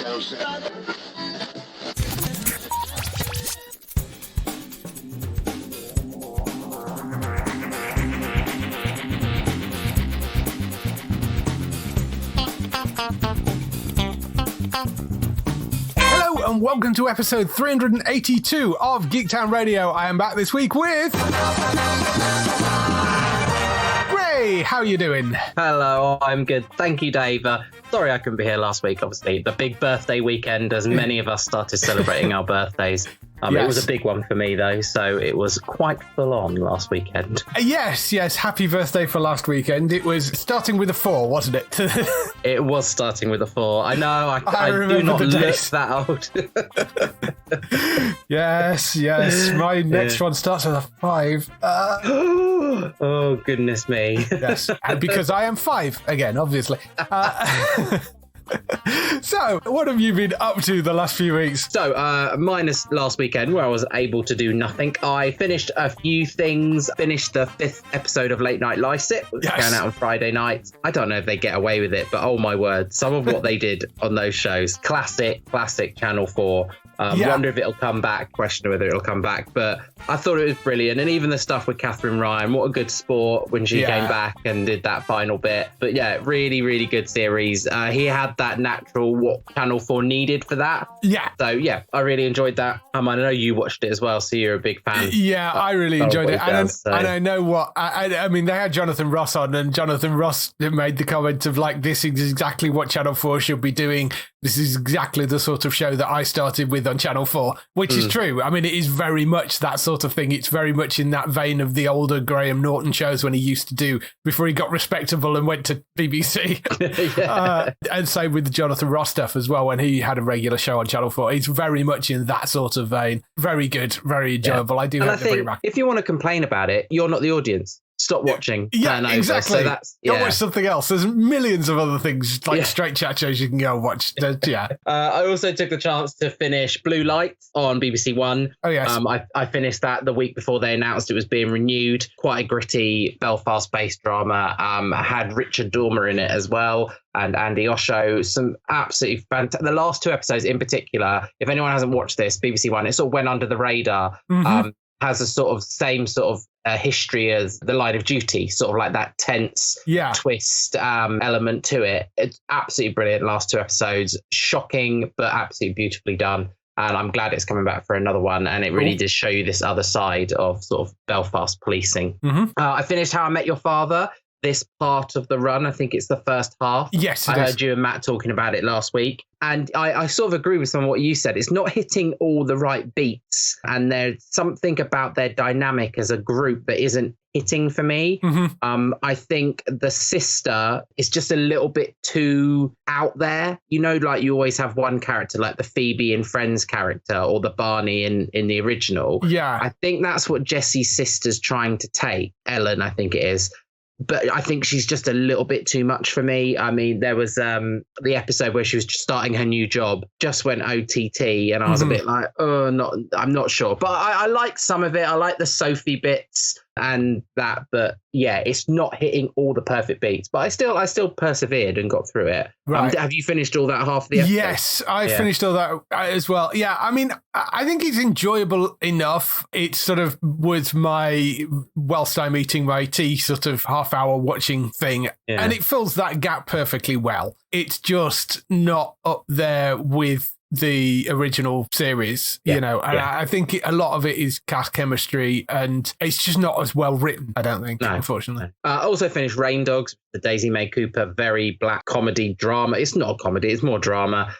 And welcome to episode 382 of Geektown Radio. I am back this week with Ray. How are you doing? Hello, I'm good. Thank you, Dave. Sorry I couldn't be here last week, obviously. The big birthday weekend, as many of us started celebrating our birthdays. Yes. It was a big one for me, though, so it was quite full on last weekend. Yes. Happy birthday for last weekend. It was starting with a 4, wasn't it? It was starting with a 4. I know, I do not look that old. Yes. My next one starts with a 5. Oh, goodness me. Yes, and because I am 5 again, obviously. So, what have you been up to the last few weeks? So, minus last weekend where I was able to do nothing, I finished a few things. Finished the 5th episode of Late Night Lycett, which came out on Friday night. I don't know if they get away with it, but oh my word, some of what they did on those shows. Classic Channel 4. Wonder if it'll come back, question whether it'll come back, but I thought it was brilliant. And even the stuff with Catherine Ryan, what a good sport when she came back and did that final bit. But yeah, really, really good series. He had that natural what Channel 4 needed for that. Yeah. So yeah, I really enjoyed that. I know you watched it as well, so you're a big fan. Yeah, I really enjoyed it. And I know what, I mean, they had Jonathan Ross on, and Jonathan Ross made the comment of like, this is exactly what Channel 4 should be doing. This is exactly the sort of show that I started with on Channel 4, which is true. I mean, it is very much that sort of thing. It's very much in that vein of the older Graham Norton shows when he used to do before he got respectable and went to BBC. And same with the Jonathan Ross stuff as well when he had a regular show on Channel 4. It's very much in that sort of vein. Very good, very enjoyable. I do have to bring it back. If you want to complain about it, you're not the audience. Stop watching. Yeah, exactly. So go watch something else. There's millions of other things like straight chat shows you can go and watch. I also took the chance to finish Blue Light on BBC One. Oh, yes. I finished that the week before they announced it was being renewed. Quite a gritty Belfast-based drama. Had Richard Dormer in it as well and Andy Osho. Some absolutely fantastic. The last 2 episodes in particular, if anyone hasn't watched this, BBC One, it sort of went under the radar. Has a sort of same sort of history as The Line of Duty, sort of like that tense twist element to it. It's absolutely brilliant. Last 2 episodes, shocking, but absolutely beautifully done. And I'm glad it's coming back for another one. And it really does show you this other side of sort of Belfast policing. I finished How I Met Your Father. This part of the run, I think it's the first half. Yes, I heard you and Matt talking about it last week. And I sort of agree with some of what you said. It's not hitting all the right beats. And there's something about their dynamic as a group that isn't hitting for me. I think the sister is just a little bit too out there. You know, like you always have one character, like the Phoebe in Friends character or the Barney in the original. Yeah. I think that's what Jesse's sister's trying to take. Ellen, I think it is. But I think she's just a little bit too much for me. I mean, there was the episode where she was just starting her new job, just went OTT, and I was a bit like, I'm not sure. But I like some of it. I like the Sophie bits and that, but yeah, it's not hitting all the perfect beats. But I still persevered and got through it. Right. Have you finished all that half of the episode? Yes, I finished all that as well. Yeah, I mean, I think it's enjoyable enough. It sort of was my, whilst I'm eating my tea, sort of half-hour watching thing, and it fills that gap perfectly well. It's just not up there with the original series, you know, and I think a lot of it is cast chemistry, and it's just not as well written, I don't think, unfortunately. I also finished Rain Dogs, the Daisy May Cooper, very black comedy drama. It's not a comedy, it's more drama.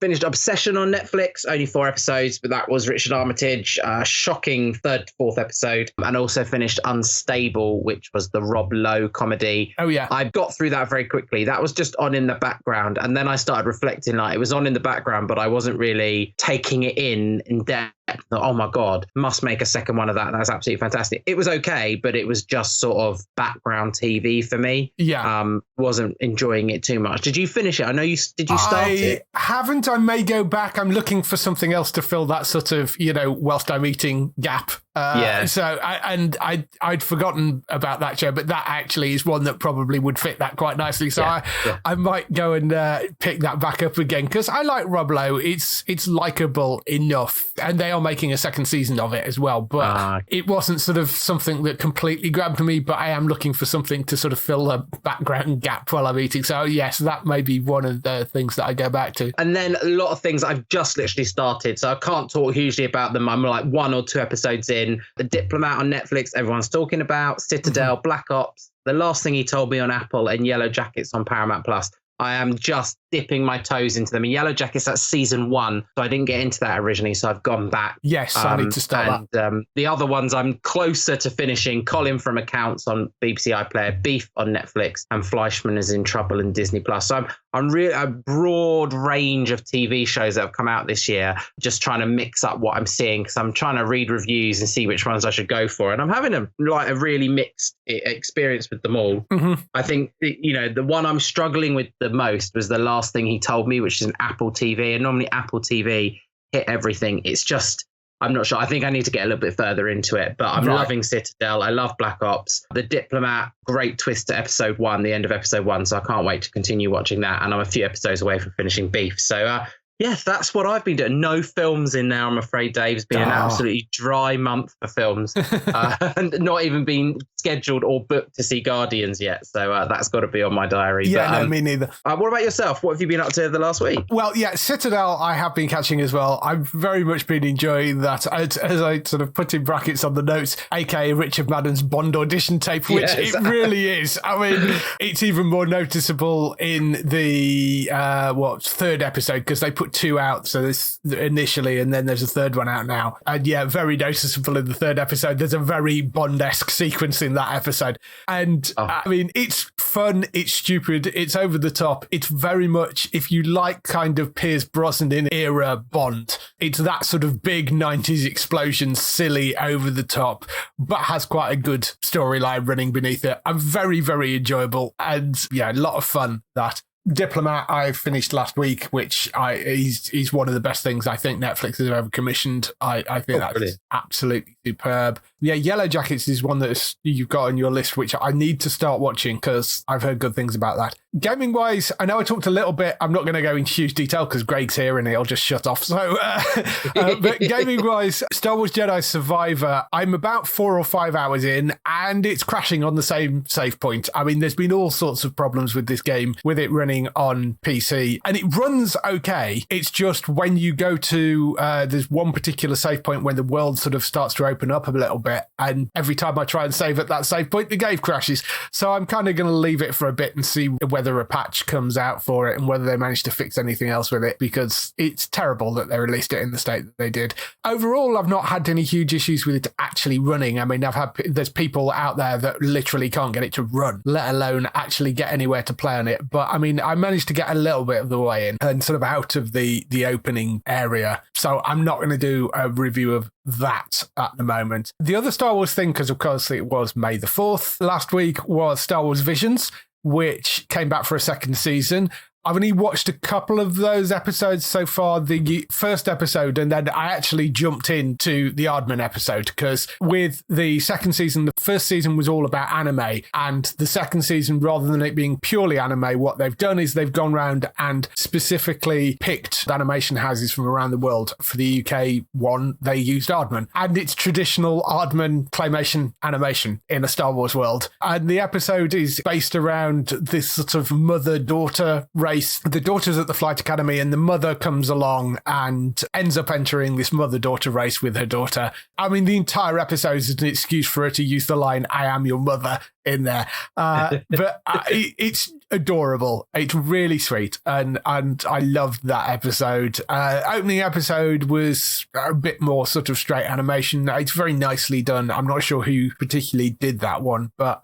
Finished Obsession on Netflix, only 4 episodes, but that was Richard Armitage, shocking 3rd, 4th episode. And also finished Unstable, which was the Rob Lowe comedy. Oh, yeah. I got through that very quickly. That was just on in the background. And then I started reflecting, like, it was on in the background, but I wasn't really taking it in depth. Oh my God, must make a second one of that. That's absolutely fantastic. It was okay, but it was just sort of background TV for me. Yeah. Wasn't enjoying it too much. Did you finish it? I know you did. You start it? I haven't. I may go back. I'm looking for something else to fill that sort of, you know, whilst I'm eating gap So I'd forgotten about that show, but that actually is one that probably would fit that quite nicely. So I might go and pick that back up again, because I like Rob Lowe. It's likable enough, and they are making a second season of it as well. But it wasn't sort of something that completely grabbed me. But I am looking for something to sort of fill a background gap while I'm eating. So yes, that may be one of the things that I go back to. And then a lot of things I've just literally started, so I can't talk hugely about them. I'm like 1 or 2 episodes in. The Diplomat on Netflix, everyone's talking about. Citadel, Black Ops, The Last Thing He Told Me on Apple, and Yellow Jackets on Paramount Plus. I am just dipping my toes into them. And Yellow Jackets, that's season 1, so I didn't get into that originally, so I've gone back. Yes, I need to start that. The other ones I'm closer to finishing: Colin from Accounts on BBC iPlayer, Beef on Netflix, and Fleischman is in Trouble in Disney Plus. So I'm really a broad range of TV shows that have come out this year, just trying to mix up what I'm seeing, because I'm trying to read reviews and see which ones I should go for. And I'm having a really mixed experience with them all. I think, the one I'm struggling with the most was The Last Thing He Told Me, which is an Apple TV, and normally Apple TV hit everything. It's just, I'm not sure. I think I need to get a little bit further into it, but I'm loving Citadel. I love Black Ops. The Diplomat, great twist to episode 1, the end of episode 1, so I can't wait to continue watching that, and I'm a few episodes away from finishing Beef. So yes, that's what I've been doing. No films in there, I'm afraid, Dave. It's been an absolutely dry month for films. And not even been scheduled or booked to see Guardians yet. So that's got to be on my diary. Yeah, no, me neither. What about yourself? What have you been up to the last week? Well, yeah, Citadel I have been catching as well. I've very much been enjoying that. As I sort of put in brackets on the notes, aka Richard Madden's Bond audition tape, which it really is. I mean, it's even more noticeable in the, 3rd episode, because they put 2 out, so this initially, and then there's a 3rd one out now, and very noticeable in the 3rd episode. There's a very Bond-esque sequence in that episode, and I mean, it's fun, it's stupid, it's over the top. It's very much, if you like kind of Pierce Brosnan era Bond, it's that sort of big 90s explosion, silly, over the top, but has quite a good storyline running beneath it. I'm very, very enjoyable, and a lot of fun. That Diplomat I finished last week, which he's one of the best things I think Netflix has ever commissioned. I think that's brilliant. Absolutely superb. Yeah, Yellow Jackets is one that you've got on your list, which I need to start watching, because I've heard good things about that. Gaming wise, I know I talked a little bit. I'm not going to go into huge detail because Greg's here and he'll just shut off. So, but gaming wise, Star Wars Jedi Survivor, I'm about 4 or 5 hours in, and it's crashing on the same save point. I mean, there's been all sorts of problems with this game, with it running on PC, and it runs okay. It's just when you go to, there's one particular save point when the world sort of starts to open up a little bit, and every time I try and save at that save point, the game crashes. So I'm kind of going to leave it for a bit and see whether a patch comes out for it and whether they manage to fix anything else with it, because it's terrible that they released it in the state that they did. Overall, I've not had any huge issues with it actually running. I mean, there's people out there that literally can't get it to run, let alone actually get anywhere to play on it. But I mean, I managed to get a little bit of the way in and sort of out of the opening area. So I'm not going to do a review of that at the moment. The other Star Wars thing, because of course it was May the 4th last week, was Star Wars Visions, which came back for a second season. I've only watched a couple of those episodes so far, the first episode, and then I actually jumped into the Aardman episode, because with the second season, the first season was all about anime, and the second season, rather than it being purely anime, what they've done is they've gone around and specifically picked animation houses from around the world. For the UK one, they used Aardman, and it's traditional Aardman claymation animation in a Star Wars world. And the episode is based around this sort of mother-daughter race. The daughter's at the flight academy, and the mother comes along and ends up entering this mother-daughter race with her daughter. I mean, the entire episode is an excuse for her to use the line, "I am your mother," in there. But it's adorable. It's really sweet. And I loved that episode. Opening episode was a bit more sort of straight animation. It's very nicely done. I'm not sure who particularly did that one, but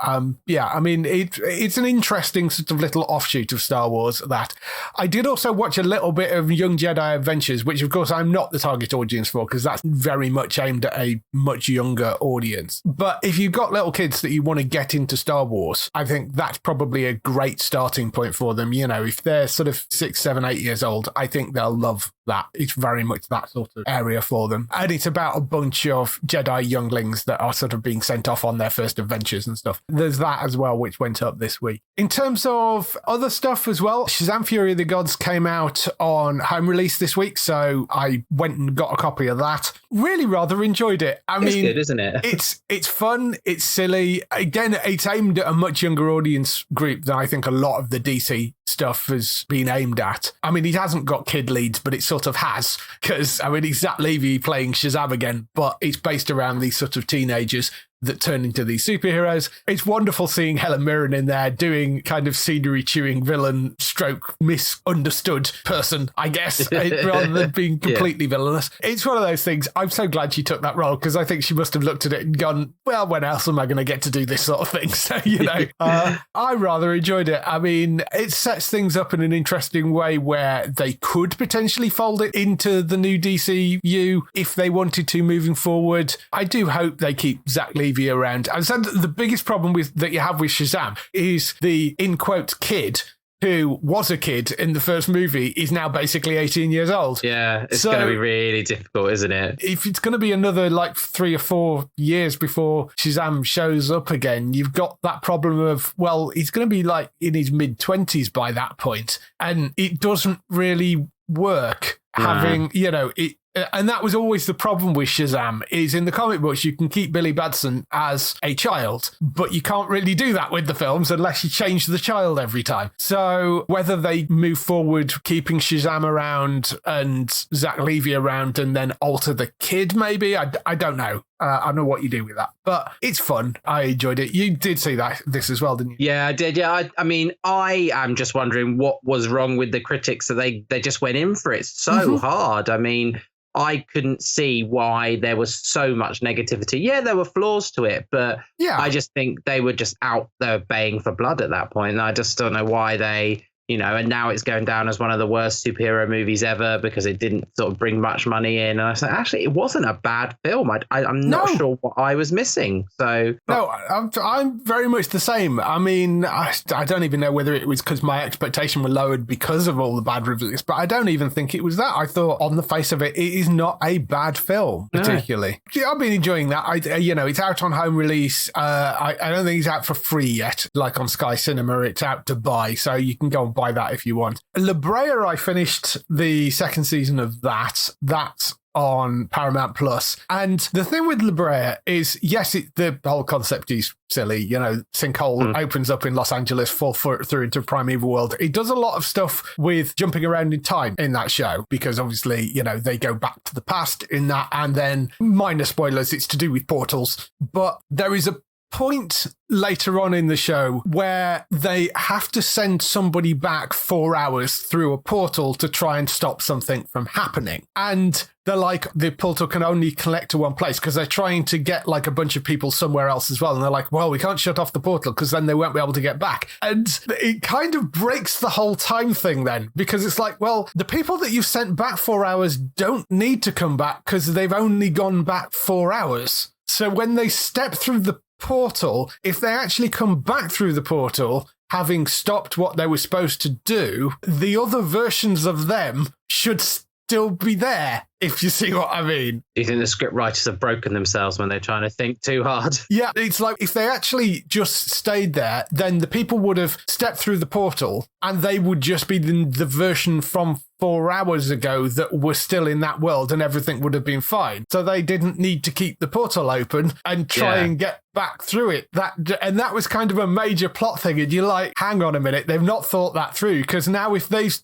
yeah, I mean, it's an interesting sort of little offshoot of Star Wars. That I did also watch a little bit of Young Jedi Adventures, which of course I'm not the target audience for, because that's very much aimed at a much younger audience. But if you've got little kids that you want to get into Star Wars, I think that's probably a great starting point for them. You know, if they're sort of 6, 7, 8 years old, I think they'll love that. It's very much that sort of area for them. And it's about a bunch of Jedi younglings that are sort of being sent off on their first adventures and stuff. There's that as well, which went up this week. In terms of other stuff as well, Shazam! Fury of the Gods came out on home release this week, so I went and got a copy of that. Really rather enjoyed it. It's good, isn't it? It's fun, it's silly. Again, it's aimed at a much younger audience group than I think a lot of the DC stuff has been aimed at. I mean, he hasn't got kid leads, but it sort of has, because, I mean, he's Zach Levy playing Shazam again, but it's based around these sort of teenagers that turn into these superheroes. It's wonderful seeing Helen Mirren in there doing kind of scenery chewing villain stroke misunderstood person, I guess, rather than being completely villainous. It's one of those things. I'm so glad she took that role, because I think she must have looked at it and gone, well, when else am I going to get to do this sort of thing? So, you know, I rather enjoyed it. I mean, it sets things up in an interesting way where they could potentially fold it into the new DCU if they wanted to moving forward. I do hope they keep Zach Levy around. And so the biggest problem that you have with Shazam is the, in quotes, kid who was a kid in the first movie is now basically 18 years old. Yeah, it's going to be really difficult, isn't it? If it's going to be another like 3 or 4 years before Shazam shows up again, you've got that problem of, well, he's going to be like in his mid-20s by that point, and it doesn't really work having, you know, it. And that was always the problem with Shazam, is in the comic books, you can keep Billy Batson as a child, but you can't really do that with the films unless you change the child every time. So whether they move forward, keeping Shazam around and Zach Levy around and then alter the kid, maybe, I don't know. I don't know what you do with that, but it's fun. I enjoyed it. You did see this as well, didn't you? Yeah, I did. Yeah, I mean, I am just wondering what was wrong with the critics that they just went in for it so hard. I mean, I couldn't see why there was so much negativity. Yeah, there were flaws to it, but I just think they were just out there baying for blood at that point. And I just don't know why they, you know, and now it's going down as one of the worst superhero movies ever because it didn't sort of bring much money in. And I said, actually, it wasn't a bad film. I'm not sure what I was missing. So no, I'm very much the same. I mean, I don't even know whether it was because my expectation were lowered because of all the bad reviews, but I don't even think it was that. I thought on the face of it, it is not a bad film, particularly. No. I've been enjoying that. You know, it's out on home release. I don't think it's out for free yet, like on Sky Cinema. It's out to buy, so you can go and buy that if you want. La Brea, I finished the second season of that. That's on Paramount Plus. And the thing with La Brea is, yes, the whole concept is silly. You know, sinkhole opens up in Los Angeles, fall through into primeval world. It does a lot of stuff with jumping around in time in that show because obviously, you know, they go back to the past in that, and then minor spoilers, it's to do with portals. But there is a point later on in the show where they have to send somebody back 4 hours through a portal to try and stop something from happening. And they're like, the portal can only connect to one place because they're trying to get like a bunch of people somewhere else as well. And they're like, well, we can't shut off the portal because then they won't be able to get back. And it kind of breaks the whole time thing then, because it's like, well, the people that you've sent back 4 hours don't need to come back because they've only gone back 4 hours. So when they step through the portal, if they actually come back through the portal, having stopped what they were supposed to do, the other versions of them should still be there, if you see what I mean. Do you think the script writers have broken themselves when they're trying to think too hard? Yeah, it's like if they actually just stayed there, then the people would have stepped through the portal and they would just be the version from 4 hours ago that were still in that world and everything would have been fine. So they didn't need to keep the portal open and try and get back through it. That was kind of a major plot thing. And you're like, hang on a minute, they've not thought that through, because now if those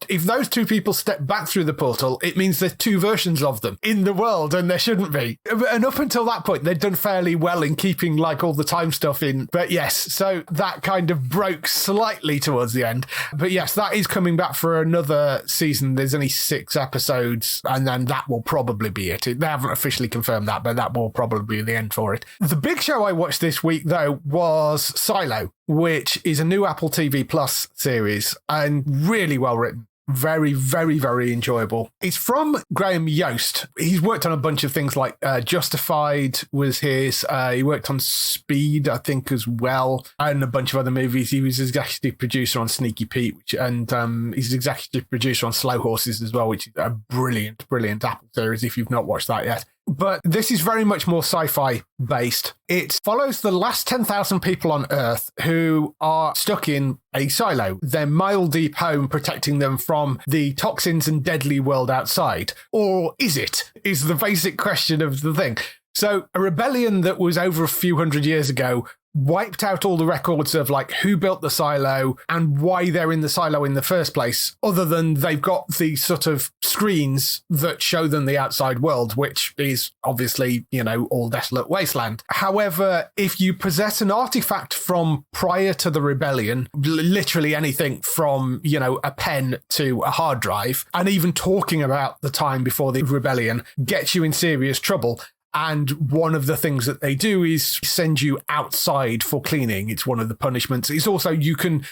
two people step back through the portal, it means there's two versions of them in the world and there shouldn't be. And up until that point, they'd done fairly well in keeping like all the time stuff in. But yes, so that kind of broke slightly towards the end. But yes, that is coming back for another season. There's only 6 episodes, and then that will probably be it. They haven't officially confirmed that, but that will probably be the end for it. The big show I watched this week, though, was Silo, which is a new Apple TV Plus series and really well written. Very, very, very enjoyable. It's from Graham Yost. He's worked on a bunch of things like Justified was his. He worked on Speed, I think, as well, and a bunch of other movies. He was executive producer on Sneaky Pete, and he's executive producer on Slow Horses as well, which is a brilliant, brilliant Apple series if you've not watched that yet. But this is very much more sci-fi based. It follows the last 10,000 people on Earth who are stuck in a silo, their mile-deep home protecting them from the toxins and deadly world outside. Or is it? Is the basic question of the thing. So a rebellion that was over a few hundred years ago wiped out all the records of like who built the silo and why they're in the silo in the first place, other than they've got the sort of screens that show them the outside world, which is obviously, you know, all desolate wasteland. However, if you possess an artifact from prior to the rebellion, literally anything from, you know, a pen to a hard drive, and even talking about the time before the rebellion gets you in serious trouble. And one of the things that they do is send you outside for cleaning. It's one of the punishments. It's also you can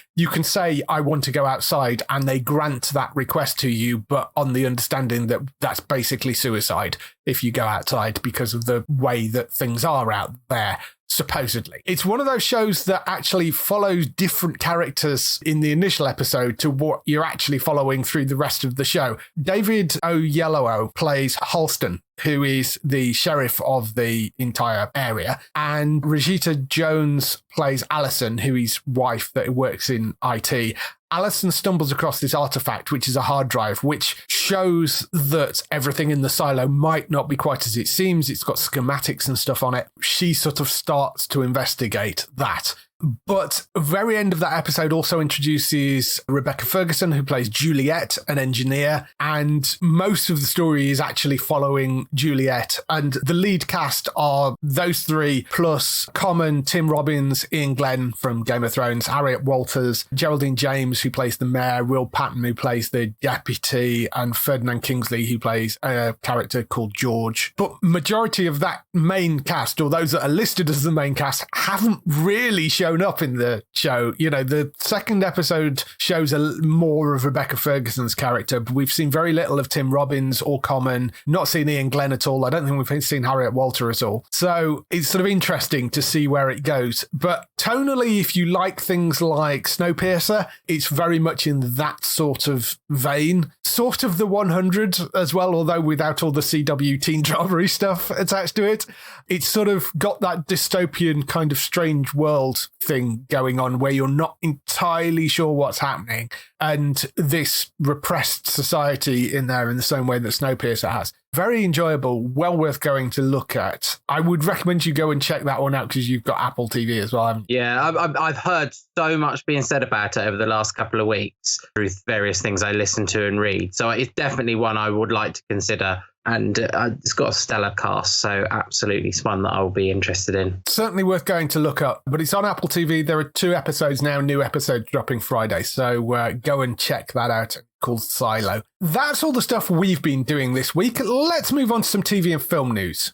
say, I want to go outside, and they grant that request to you, but on the understanding that that's basically suicide if you go outside because of the way that things are out there. Supposedly. It's one of those shows that actually follows different characters in the initial episode to what you're actually following through the rest of the show. David Oyelowo plays Halston, who is the sheriff of the entire area, and Rashida Jones plays Alison, who is wife that works in IT. Alison stumbles across this artifact, which is a hard drive, which shows that everything in the silo might not be quite as it seems. It's got schematics and stuff on it. She sort of starts to investigate that. But the very end of that episode also introduces Rebecca Ferguson, who plays Juliet, an engineer, and most of the story is actually following Juliet. And the lead cast are those three, plus Common, Tim Robbins, Ian Glenn from Game of Thrones, Harriet Walters, Geraldine James, who plays the mayor, Will Patton, who plays the deputy, and Ferdinand Kingsley, who plays a character called George. But majority of that main cast, or those that are listed as the main cast, haven't really shown up in the show. You know, the second episode shows more of Rebecca Ferguson's character, but we've seen very little of Tim Robbins or Common, not seen Ian Glenn at all. I don't think we've seen Harriet Walter at all. So it's sort of interesting to see where it goes. But tonally, if you like things like Snowpiercer, it's very much in that sort of vein. Sort of the 100 as well, although without all the CW teen drama stuff attached to it. It's sort of got that dystopian kind of strange world thing going on where you're not entirely sure what's happening, and this repressed society in there in the same way that Snowpiercer has. Very enjoyable, well worth going to look at. I would recommend you go and check that one out because you've got Apple TV as well, haven't you? Yeah, I've heard so much being said about it over the last couple of weeks through various things I listen to and read. So it's definitely one I would like to consider. And it's got a stellar cast, so absolutely it's one that I'll be interested in. Certainly worth going to look up, but it's on Apple TV. There are 2 episodes now, new episodes dropping Friday, so go and check that out. Called Silo. That's all the stuff we've been doing this week. Let's move on to some TV and film news.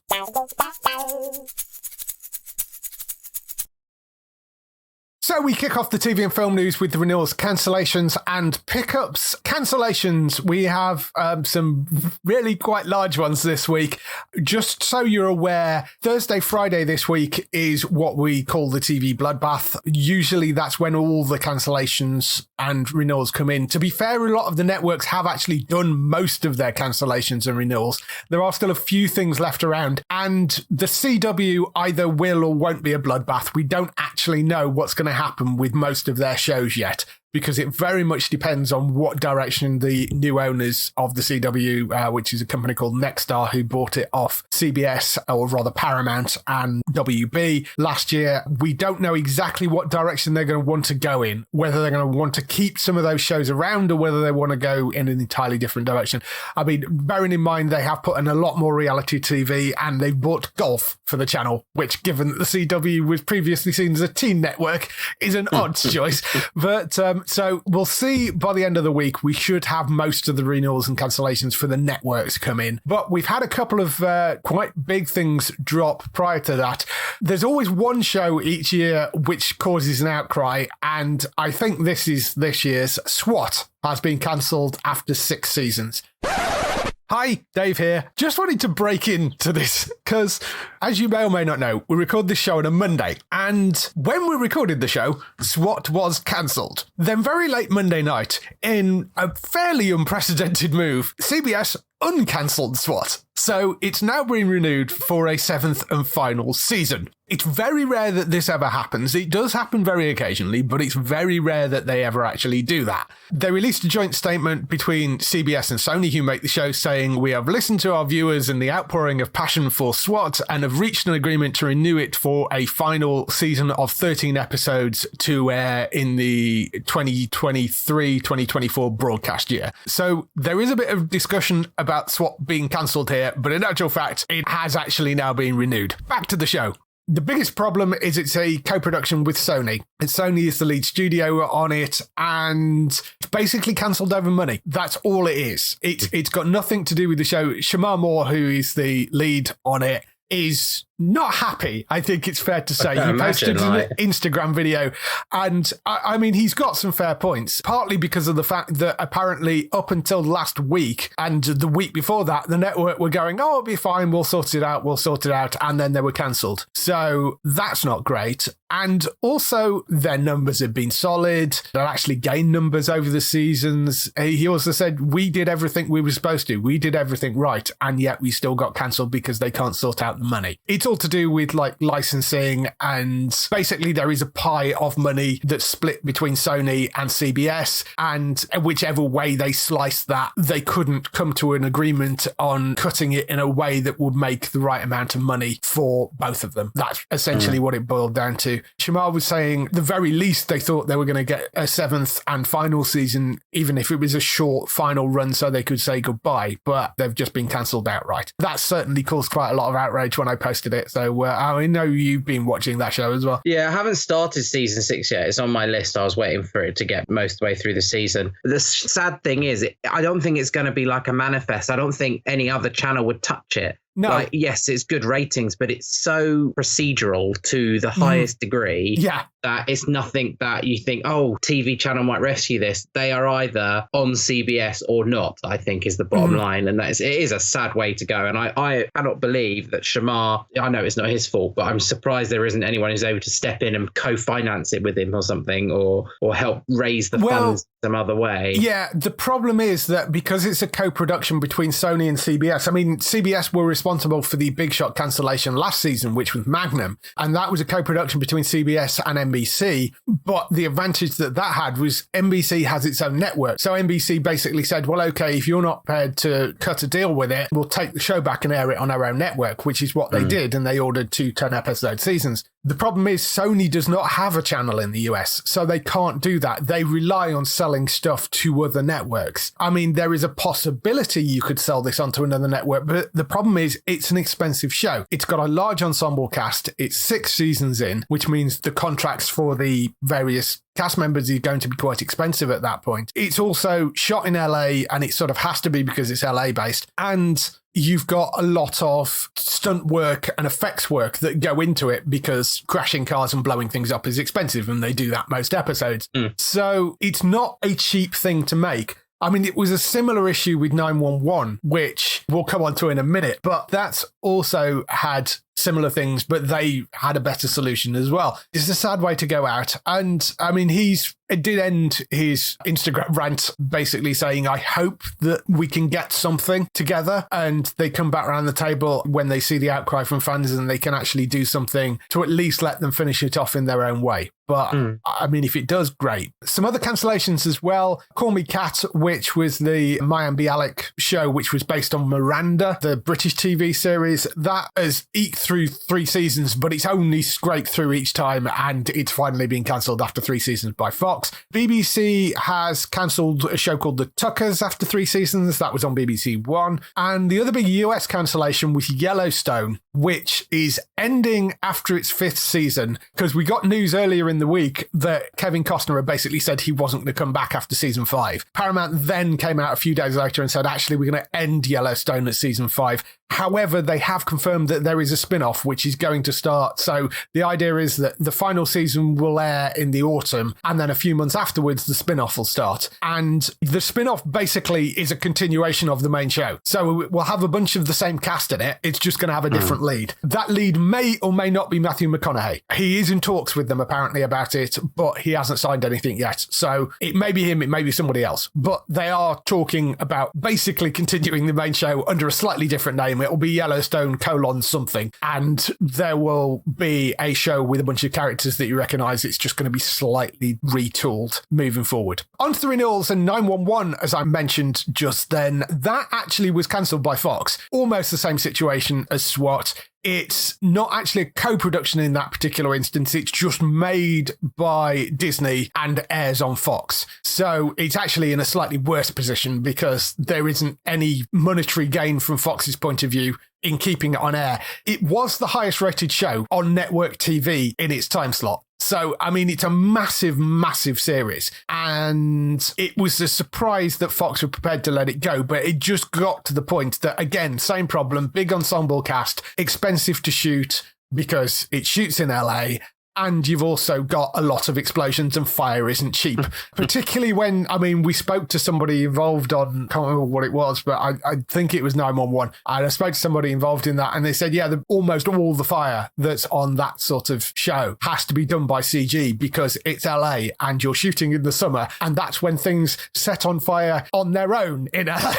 So we kick off the TV and film news with the renewals, cancellations and pickups. Cancellations, we have some really quite large ones this week. Just so you're aware, Thursday, Friday this week is what we call the TV bloodbath. Usually that's when all the cancellations and renewals come in. To be fair, a lot of the networks have actually done most of their cancellations and renewals. There are still a few things left around, and the CW either will or won't be a bloodbath. We don't actually know what's going to happen with most of their shows yet, because it very much depends on what direction the new owners of the CW, which is a company called Nexstar, who bought it off CBS, or rather Paramount and WB last year. We don't know exactly what direction they're going to want to go in, whether they're going to want to keep some of those shows around or whether they want to go in an entirely different direction. I mean, bearing in mind they have put in a lot more reality TV and they've bought golf for the channel, which, given that the CW was previously seen as a teen network, is an odd choice. But So we'll see by the end of the week. We should have most of the renewals and cancellations for the networks come in. But we've had a couple of quite big things drop prior to that. There's always one show each year which causes an outcry, and I think this is this year's. Swat has been cancelled after 6 seasons. Hi, Dave here. Just wanted to break into this because, as you may or may not know, we record this show on a Monday. And when we recorded the show, SWAT was cancelled. Then very late Monday night, in a fairly unprecedented move, CBS uncancelled SWAT. So it's now been renewed for a 7th and final season. It's very rare that this ever happens. It does happen very occasionally, but it's very rare that they ever actually do that. They released a joint statement between CBS and Sony, who make the show, saying, "We have listened to our viewers and the outpouring of passion for SWAT and have reached an agreement to renew it for a final season of 13 episodes to air in the 2023-2024 broadcast year." So there is a bit of discussion about SWAT being cancelled here, but in actual fact, it has actually now been renewed. Back to the show. The biggest problem is it's a co-production with Sony. And Sony is the lead studio on it, and it's basically cancelled over money. That's all it is. It's got nothing to do with the show. Shamar Moore, who is the lead on it, is not happy, I think it's fair to say. He posted an Instagram video, and I mean, he's got some fair points, partly because of the fact that apparently up until last week and the week before that, the network were going, "Oh, it'll be fine, we'll sort it out, and then they were cancelled. So that's not great. And also, their numbers have been solid. They've actually gained numbers over the seasons. He also said, "We did everything we were supposed to. We did everything right, and yet we still got cancelled because they can't sort out the money." It's all to do with like licensing, and basically there is a pie of money that's split between Sony and CBS, and whichever way they slice that, they couldn't come to an agreement on cutting it in a way that would make the right amount of money for both of them. That's essentially what it boiled down to. Shamar was saying the very least they thought they were going to get a 7th and final season, even if it was a short final run so they could say goodbye, but they've just been cancelled outright. That certainly caused quite a lot of outrage when I posted it. So I know you've been watching that show as well. Yeah, I haven't started season 6 yet. It's on my list. I was waiting for it to get most of the way through the season. The sad thing is, I don't think it's going to be like a Manifest. I don't think any other channel would touch it. No. Like, yes, it's good ratings, but it's so procedural to the highest degree that it's nothing that you think, oh, TV channel might rescue this. They are either on CBS or not, I think, is the bottom line. And it is a sad way to go. And I cannot believe that Shamar, I know it's not his fault, but I'm surprised there isn't anyone who's able to step in and co-finance it with him or something, or help raise the funds some other way. Yeah, the problem is that because it's a co-production between Sony and CBS, I mean, CBS were responsible for the big shot cancellation last season, which was Magnum, and that was a co-production between CBS and NBC. But the advantage that had was NBC has its own network. So NBC basically said, well, okay, if you're not prepared to cut a deal with it, we'll take the show back and air it on our own network, which is what they did, and they ordered 2 10-episode seasons. The problem is Sony does not have a channel in the US, so they can't do that. They rely on selling stuff to other networks. I mean, there is a possibility you could sell this onto another network, but the problem is it's an expensive show. It's got a large ensemble cast. It's 6 seasons in, which means the contracts for the various cast members is going to be quite expensive at that point. It's also shot in LA, and it sort of has to be because it's LA based. And you've got a lot of stunt work and effects work that go into it because crashing cars and blowing things up is expensive, and they do that most episodes. So it's not a cheap thing to make. I mean, it was a similar issue with 911, which we'll come on to in a minute, but that's also had similar things, but they had a better solution as well. It's a sad way to go out. And I mean, it did end his Instagram rant basically saying, I hope that we can get something together, and they come back around the table when they see the outcry from fans and they can actually do something to at least let them finish it off in their own way. But I mean, if it does, great. Some other cancellations as well. Call Me Kat, which was the Mayim Bialik show, which was based on Miranda, the British TV series, that has eked through 3 seasons, but it's only scraped through each time, and it's finally been cancelled after 3 seasons by Fox. BBC has cancelled a show called The Tuckers after 3 seasons. That was on BBC One. And the other big US cancellation was Yellowstone, which is ending after its 5th season, because we got news earlier in the week that Kevin Costner had basically said he wasn't going to come back after season 5. Paramount then came out a few days later and said, actually, we're going to end Yellowstone at season 5. However, they have confirmed that there is a spin-off which is going to start. So the idea is that the final season will air in the autumn, and then a few months afterwards, the spin-off will start. And the spin-off basically is a continuation of the main show. So we'll have a bunch of the same cast in it. It's just going to have a different lead. That lead may or may not be Matthew McConaughey. He is in talks with them apparently about it, but he hasn't signed anything yet. So it may be him, it may be somebody else. But they are talking about basically continuing the main show under a slightly different name. It will be Yellowstone : something. And there will be a show with a bunch of characters that you recognise. It's just going to be slightly retooled moving forward. On to the renewals and 911, as I mentioned just then. That actually was cancelled by Fox. Almost the same situation as SWAT. It's not actually a co-production in that particular instance. It's just made by Disney and airs on Fox. So it's actually in a slightly worse position because there isn't any monetary gain from Fox's point of view in keeping it on air. It was the highest rated show on network TV in its time slot. So, I mean, it's a massive, massive series. And it was a surprise that Fox were prepared to let it go. But it just got to the point that, again, same problem, big ensemble cast, expensive to shoot because it shoots in LA. And you've also got a lot of explosions, and fire isn't cheap, particularly when, I mean, we spoke to somebody involved on, I can't remember what it was, but I think it was 911. And I spoke to somebody involved in that, and they said, yeah, almost all the fire that's on that sort of show has to be done by CG because it's LA and you're shooting in the summer. And that's when things set on fire on their own in LA.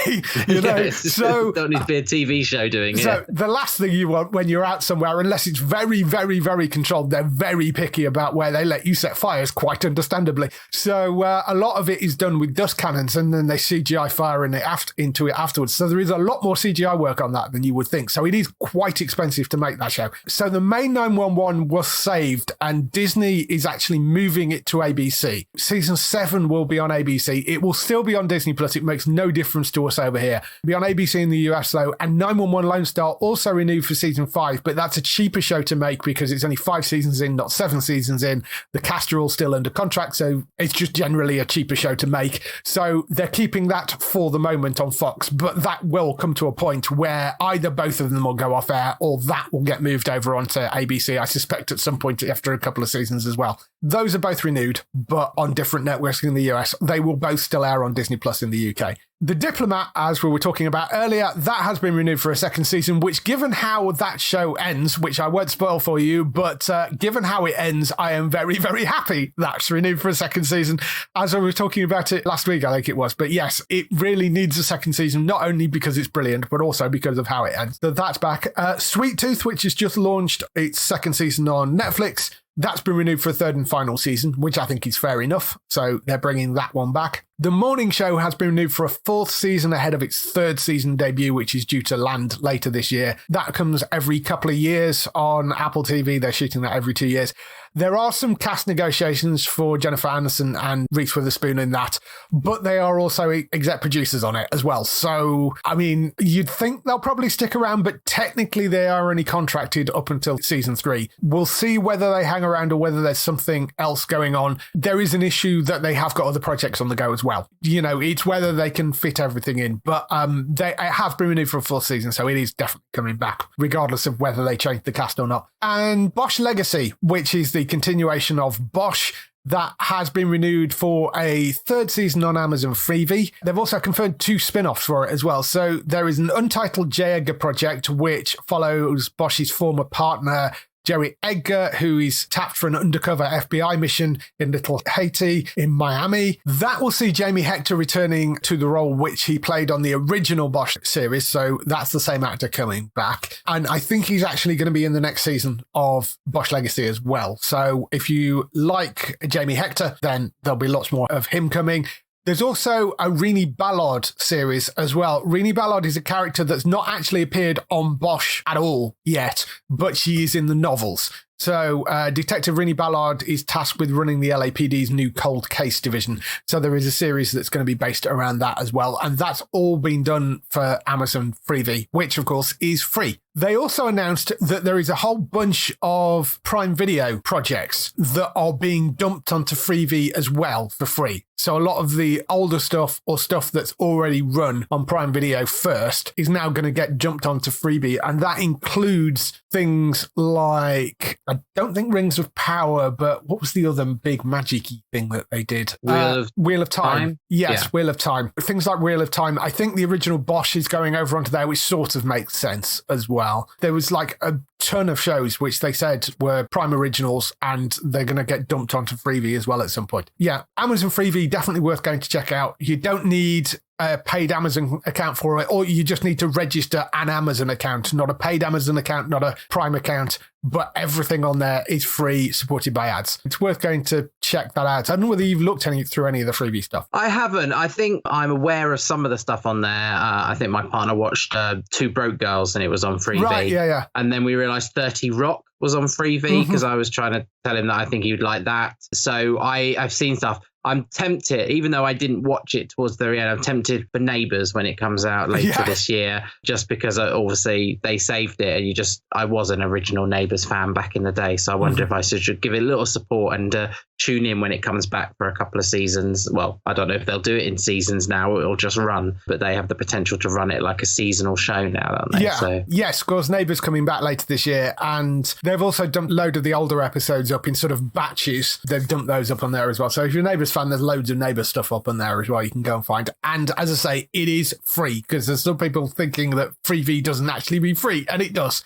You know? Yes, so don't need to be a TV show doing it. So the last thing you want when you're out somewhere, unless it's very, very, very controlled, they're very picky about where they let you set fires, quite understandably. So a lot of it is done with dust cannons, and then they CGI fire into it afterwards. So there is a lot more CGI work on that than you would think. So it is quite expensive to make that show. So the main 911 was saved, and Disney is actually moving it to ABC. Season 7 will be on ABC. It will still be on Disney Plus. It makes no difference to us over here. It'll be on ABC in the US though, and 911 Lone Star also renewed for season 5, but that's a cheaper show to make because it's only 5 seasons in, not 7 seasons in. The cast are all still under contract, so it's just generally a cheaper show to make. So they're keeping that for the moment on Fox, but that will come to a point where either both of them will go off air or that will get moved over onto ABC, I suspect at some point after a couple of seasons as well. Those are both renewed, but on different networks in the US. They will both still air on Disney Plus in the UK. The Diplomat, as we were talking about earlier, that has been renewed for a second season, which, given how that show ends, which I won't spoil for you, but given how it ends, I am very, very happy that's renewed for a second season. As I was talking about it last week, I think it was. But yes, it really needs a second season, not only because it's brilliant, but also because of how it ends. So that's back. Sweet Tooth, which has just launched its second season on Netflix, that's been renewed for a third and final season, which I think is fair enough. So they're bringing that one back. The Morning Show has been renewed for a 4th season ahead of its 3rd season debut, which is due to land later this year. That comes every couple of years on Apple TV. They're shooting that every 2 years. There are some cast negotiations for Jennifer Aniston and Reese Witherspoon in that, but they are also exec producers on it as well. So, I mean, you'd think they'll probably stick around, but technically they are only contracted up until season 3. We'll see whether they hang around or whether there's something else going on. There is an issue that they have got other projects on the go as well. You know, it's whether they can fit everything in, but it has been renewed for a 4th season, so it is definitely coming back, regardless of whether they change the cast or not. And Bosch Legacy, which is the continuation of Bosch, that has been renewed for a 3rd season on Amazon Freevee. They've also confirmed 2 spin-offs for it as well. So there is an Untitled Chapter project, which follows Bosch's former partner, Jerry Edgar, who is tapped for an undercover FBI mission in Little Haiti in Miami. That will see Jamie Hector returning to the role which he played on the original Bosch series. So that's the same actor coming back. And I think he's actually going to be in the next season of Bosch Legacy as well. So if you like Jamie Hector, then there'll be lots more of him coming. There's also a Rini Ballard series as well. Rini Ballard is a character that's not actually appeared on Bosch at all yet, but she is in the novels. So Detective Rini Ballard is tasked with running the LAPD's new cold case division. So there is a series that's going to be based around that as well. And that's all been done for Amazon Freevee, which of course is free. They also announced that there is a whole bunch of Prime Video projects that are being dumped onto Freevee as well for free. So a lot of the older stuff or stuff that's already run on Prime Video first is now going to get jumped onto Freevee. And that includes things like, I don't think Rings of Power, but what was the other big magic-y thing that they did? Wheel of Time. Yes, yeah. Wheel of Time. Things like Wheel of Time. I think the original Bosch is going over onto there, which sort of makes sense as well. There was like a ton of shows which they said were Prime originals and they're going to get dumped onto Freevee as well at some point. Yeah, Amazon Freevee, definitely worth going to check out. You don't need a paid Amazon account for it, or you just need to register an Amazon account, not a paid Amazon account, not a Prime account, but everything on there is free, supported by ads. It's worth going to check that out. I don't know whether you've looked through any of the Freevee stuff. I haven't. I think I'm aware of some of the stuff on there. I think my partner watched Two Broke Girls and it was on Freevee. Right, yeah. And then we realised 30 Rock was on Freevee because I was trying to tell him that I think he'd like that. So I've seen stuff. I'm tempted, even though I didn't watch it towards the end, I'm tempted for Neighbours when it comes out later this year, just because obviously they saved it. And I was an original Neighbours fan back in the day. So I wonder if I should give it a little support and tune in when it comes back for a couple of seasons. Well, I don't know if they'll do it in seasons now or it'll just run, but they have the potential to run it like a seasonal show now, don't they? Yeah. So. Yes, of course, Neighbours coming back later this year. And they've also dumped a load of the older episodes up in sort of batches. They've dumped those up on there as well. So if you're a Neighbours fan, there's loads of Neighbours stuff up on there as well you can go and find. And as I say, it is free, because there's some people thinking that Freevee doesn't actually be free, and it does.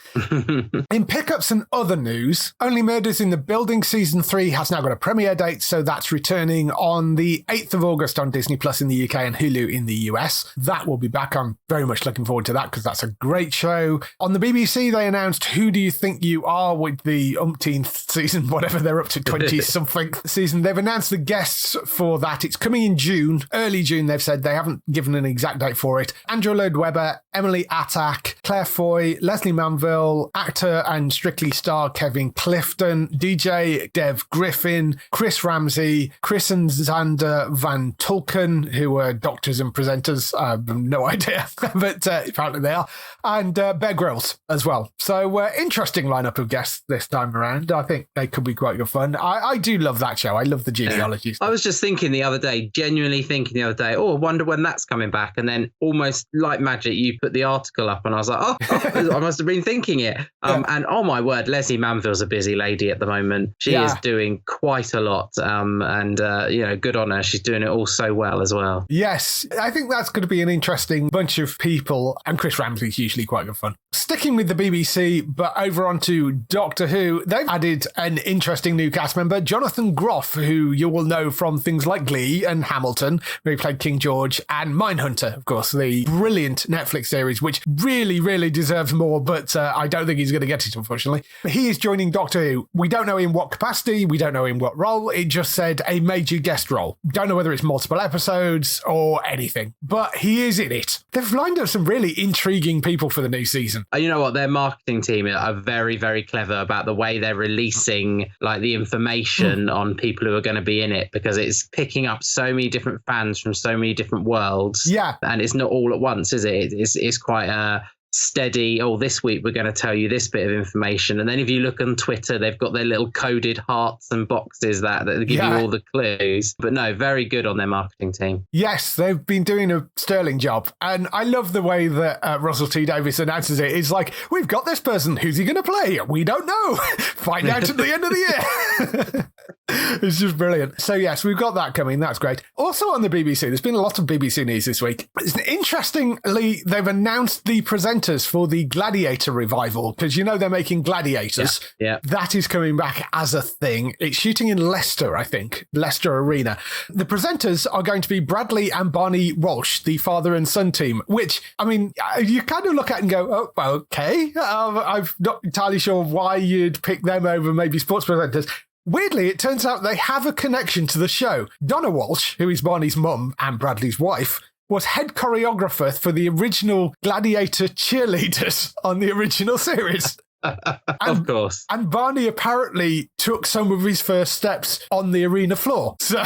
In pickups and other news, Only Murders in the Building Season 3 has now got a premiere date, so that's returning on the 8th of August on Disney Plus in the UK and Hulu in the US. That will be back. I'm very much looking forward to that because that's a great show. On the BBC, they announced Who Do You Think You Are with the umpteenth season, whatever they're up to, 20-something season. They've announced the guests for that. It's coming in June, early June, they've said. They haven't given an exact date for it. Andrew Lloyd Webber, Emily Attack, Claire Foy, Leslie Manville, actor and Strictly star Kevin Clifton, DJ Dev Griffin, Chris Ramsey, Chris and Xander Van Tulken, who are doctors and presenters. I have no idea, but apparently they are. And Bear Grylls as well. So interesting lineup of guests this time around. I think they could be quite good fun. I do love that show. I love the genealogy stuff. I was just thinking the other day, genuinely thinking the other day, I wonder when that's coming back. And then almost like magic, you put the article up and I was like, I must have been thinking it. And oh my word, Leslie Manville's a busy lady at the moment. She is doing quite a lot. And good on her. She's doing it all so well as well. Yes, I think that's going to be an interesting bunch of people. And Chris Ramsey's usually quite good fun. Sticking with the BBC, but over onto Doctor Who, they've added an interesting new cast member, Jonathan Groff, who you will know from things like Glee and Hamilton, where he played King George, and Mindhunter, of course, the brilliant Netflix series, which really, really deserves more, but I don't think he's going to get it, unfortunately. He is joining Doctor Who. We don't know in what capacity, we don't know in what role. It just said a major guest role. Don't know whether it's multiple episodes or anything, but he is in it. They've lined up some really intriguing people for the new season. You know what? Their marketing team are very, very clever about the way they're releasing like the information on people who are going to be in it, because it's picking up so many different fans from so many different worlds. Yeah. And it's not all at once, is it? It's quite a steady, this week we're going to tell you this bit of information. And then if you look on Twitter, they've got their little coded hearts and boxes that give you all the clues. But no, very good on their marketing team. Yes, they've been doing a sterling job. And I love the way that Russell T Davies announces it. It's like, we've got this person. Who's he going to play? We don't know. Find out at the end of the year. It's just brilliant. So yes, we've got that coming. That's great. Also on the BBC, there's been a lot of BBC news this week. Interestingly, they've announced the presenters for the Gladiator Revival, because they're making Gladiators. Yeah. That is coming back as a thing. It's shooting in Leicester, I think. Leicester Arena. The presenters are going to be Bradley and Barney Walsh, the father and son team, which, I mean, you kind of look at and go, oh, okay. I'm not entirely sure why you'd pick them over maybe sports presenters. weirdly, it turns out they have a connection to the show. Donna Walsh, who is Barney's mum and Bradley's wife, was head choreographer for the original Gladiator cheerleaders on the original series. Of course. And Barney apparently took some of his first steps on the arena floor. So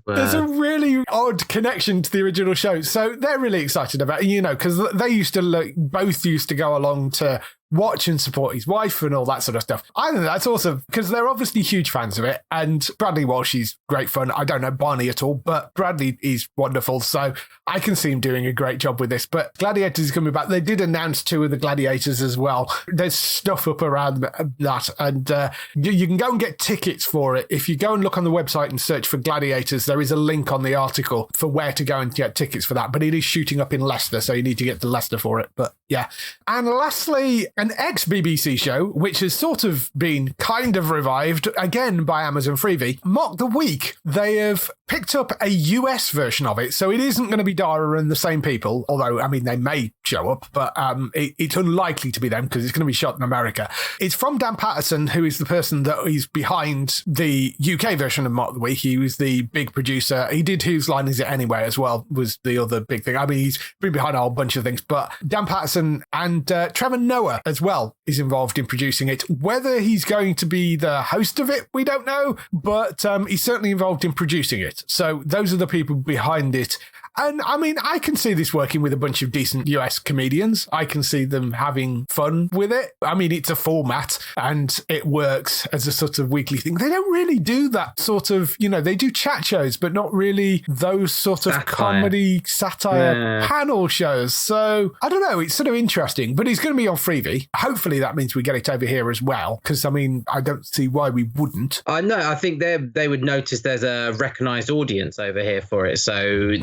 there's a really odd connection to the original show. So they're really excited about it, because they both used to go along to watch and support his wife and all that sort of stuff. I think that's awesome because they're obviously huge fans of it. And Bradley Walsh is great fun. I don't know Barney at all, but Bradley is wonderful. So I can see him doing a great job with this. But Gladiators is coming back. They did announce 2 of the Gladiators as well. There's stuff up around that. And you can go and get tickets for it. If you go and look on the website and search for Gladiators, there is a link on the article for where to go and get tickets for that. But it is shooting up in Leicester, so you need to get to Leicester for it. But yeah. And lastly, an ex-BBC show, which has sort of been kind of revived, again by Amazon Freevee, Mock the Week. They have picked up a US version of it, so it isn't going to be Dara and the same people, although, I mean, they may show up, but it's unlikely to be them because it's going to be shot in America. It's from Dan Patterson, who is the person that is behind the UK version of Mock the Week. He was the big producer. He did Whose Line Is It Anyway as well, was the other big thing. I mean, he's been behind a whole bunch of things, but Dan Patterson and Trevor Noah as well is involved in producing it. Whether he's going to be the host of it, we don't know, but he's certainly involved in producing it. So those are the people behind it. And I mean, I can see this working with a bunch of decent US comedians. I can see them having fun with it. I mean, it's a format and it works as a sort of weekly thing. They don't really do that sort of, they do chat shows, but not really those sort of comedy satire panel shows. So I don't know. It's sort of interesting, but it's going to be on Freevee. Hopefully that means we get it over here as well. Because I mean, I don't see why we wouldn't. No, I think they would notice there's a recognised audience over here for it. So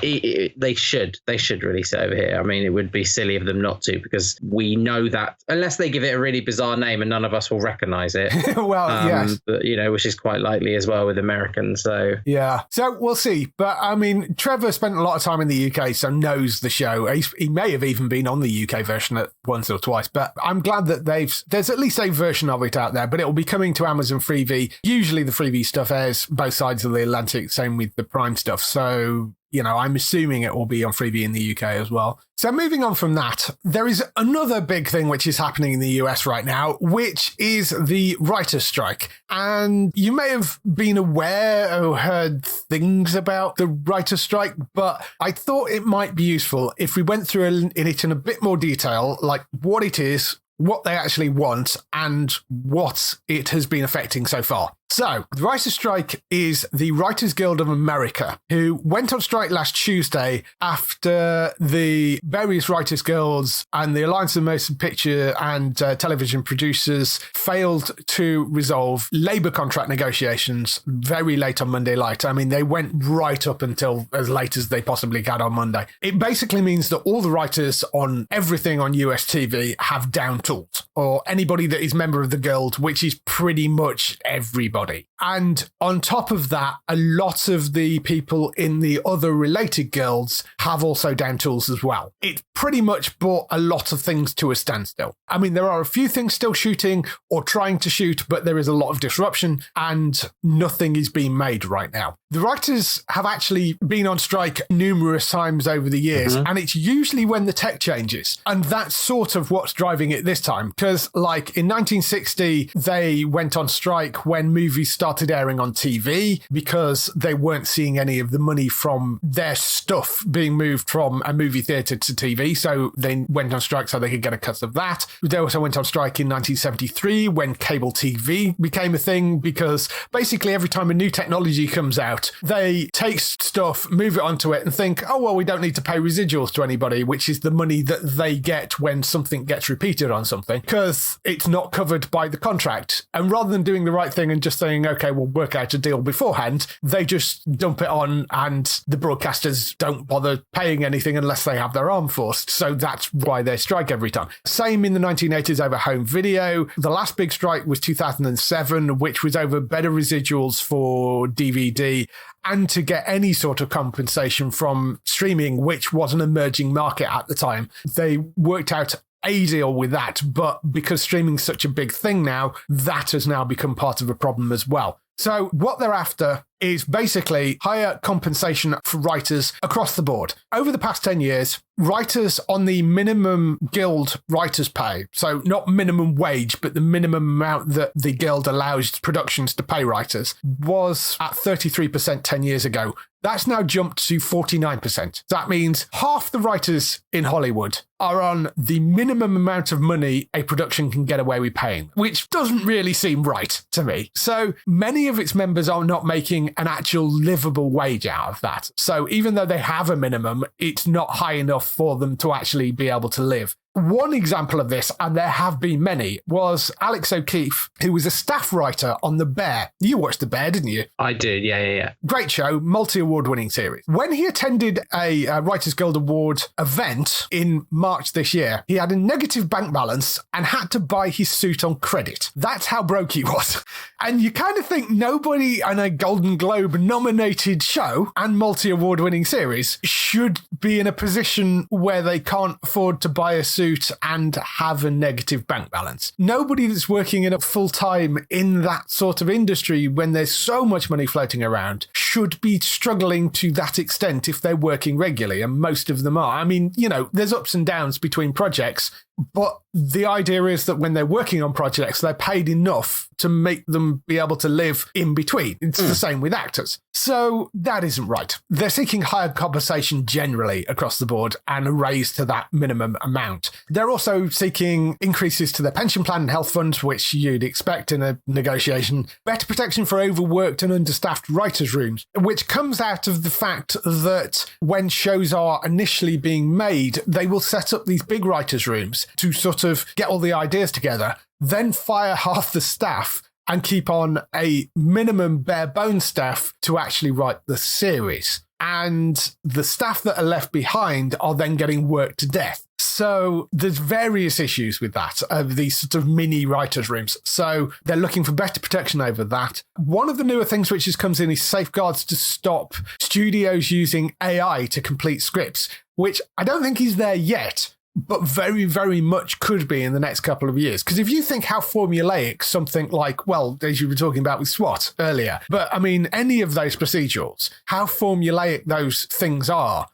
they should release it over here. I mean, it would be silly of them not to, because we know that unless they give it a really bizarre name and none of us will recognize it. Well, yes. But, which is quite likely as well with Americans. So yeah. So we'll see. But I mean, Trevor spent a lot of time in the UK, so knows the show. He may have even been on the UK version once or twice, but I'm glad that there's at least a version of it out there, but it will be coming to Amazon Freevee. Usually the Freevee stuff airs both sides of the Atlantic, same with the Prime stuff. So I'm assuming it will be on Freevee in the UK as well. So moving on from that, there is another big thing which is happening in the US right now, which is the writer's strike. And you may have been aware or heard things about the writer's strike, but I thought it might be useful if we went through it in a bit more detail, like what it is, what they actually want, and what it has been affecting so far. So, the Writers' Strike is the Writers Guild of America, who went on strike last Tuesday after the various writers' guilds and the Alliance of Motion Picture and Television Producers failed to resolve labour contract negotiations very late on Monday night. I mean, they went right up until as late as they possibly can on Monday. It basically means that all the writers on everything on US TV have down tools, or anybody that is member of the guild, which is pretty much everybody. And on top of that, a lot of the people in the other related guilds have also down tools as well. It pretty much brought a lot of things to a standstill. I mean, there are a few things still shooting or trying to shoot, but there is a lot of disruption and nothing is being made right now. The writers have actually been on strike numerous times over the years, and it's usually when the tech changes. And that's sort of what's driving it this time. Because like in 1960, they went on strike when movies started airing on TV because they weren't seeing any of the money from their stuff being moved from a movie theatre to TV. So they went on strike so they could get a cut of that. They also went on strike in 1973 when cable TV became a thing, because basically every time a new technology comes out, they take stuff, move it onto it and think, oh, well, we don't need to pay residuals to anybody, which is the money that they get when something gets repeated on something, because it's not covered by the contract. And rather than doing the right thing and just saying, okay, we'll work out a deal beforehand, they just dump it on and the broadcasters don't bother paying anything unless they have their arm forced. So that's why they strike every time. Same in the 1980s over home video. The last big strike was 2007, which was over better residuals for DVD and to get any sort of compensation from streaming, which was an emerging market at the time. They worked out a deal with that, but because streaming's such a big thing now, that has now become part of a problem as well. So what they're after is basically higher compensation for writers across the board. Over the past 10 years, writers on the minimum guild writers pay, so not minimum wage, but the minimum amount that the guild allows productions to pay writers, was at 33% 10 years ago. That's now jumped to 49%. That means half the writers in Hollywood are on the minimum amount of money a production can get away with paying, which doesn't really seem right to me. So many of its members are not making an actual livable wage out of that. So even though they have a minimum, it's not high enough for them to actually be able to live. One example of this, and there have been many, was Alex O'Keefe, who was a staff writer on The Bear. You watched The Bear, didn't you? I did, yeah. Great show, multi-award winning series. When he attended a Writers Guild Award event in March this year, he had a negative bank balance and had to buy his suit on credit. That's how broke he was. And you kind of think nobody on a Golden Globe nominated show and multi-award winning series should be in a position where they can't afford to buy a suit and have a negative bank balance. Nobody that's working in a full-time in that sort of industry when there's so much money floating around should be struggling to that extent if they're working regularly, and most of them are. I mean, you know, there's ups and downs between projects, but the idea is that when they're working on projects, they're paid enough to make them be able to live in between. It's the same with actors. So that isn't right. They're seeking higher compensation generally across the board and a raise to that minimum amount. They're also seeking increases to their pension plan and health funds, which you'd expect in a negotiation. Better protection for overworked and understaffed writers' rooms, which comes out of the fact that when shows are initially being made, they will set up these big writers' rooms to sort of get all the ideas together, then fire half the staff and keep on a minimum bare bones staff to actually write the series. And the staff that are left behind are then getting worked to death. So there's various issues with that, these sort of mini writers' rooms. So they're looking for better protection over that. One of the newer things which comes in is safeguards to stop studios using AI to complete scripts, which I don't think is there yet, but very, very much could be in the next couple of years. Because if you think how formulaic something like, well, as you were talking about with SWAT earlier, but I mean, any of those procedurals, how formulaic those things are,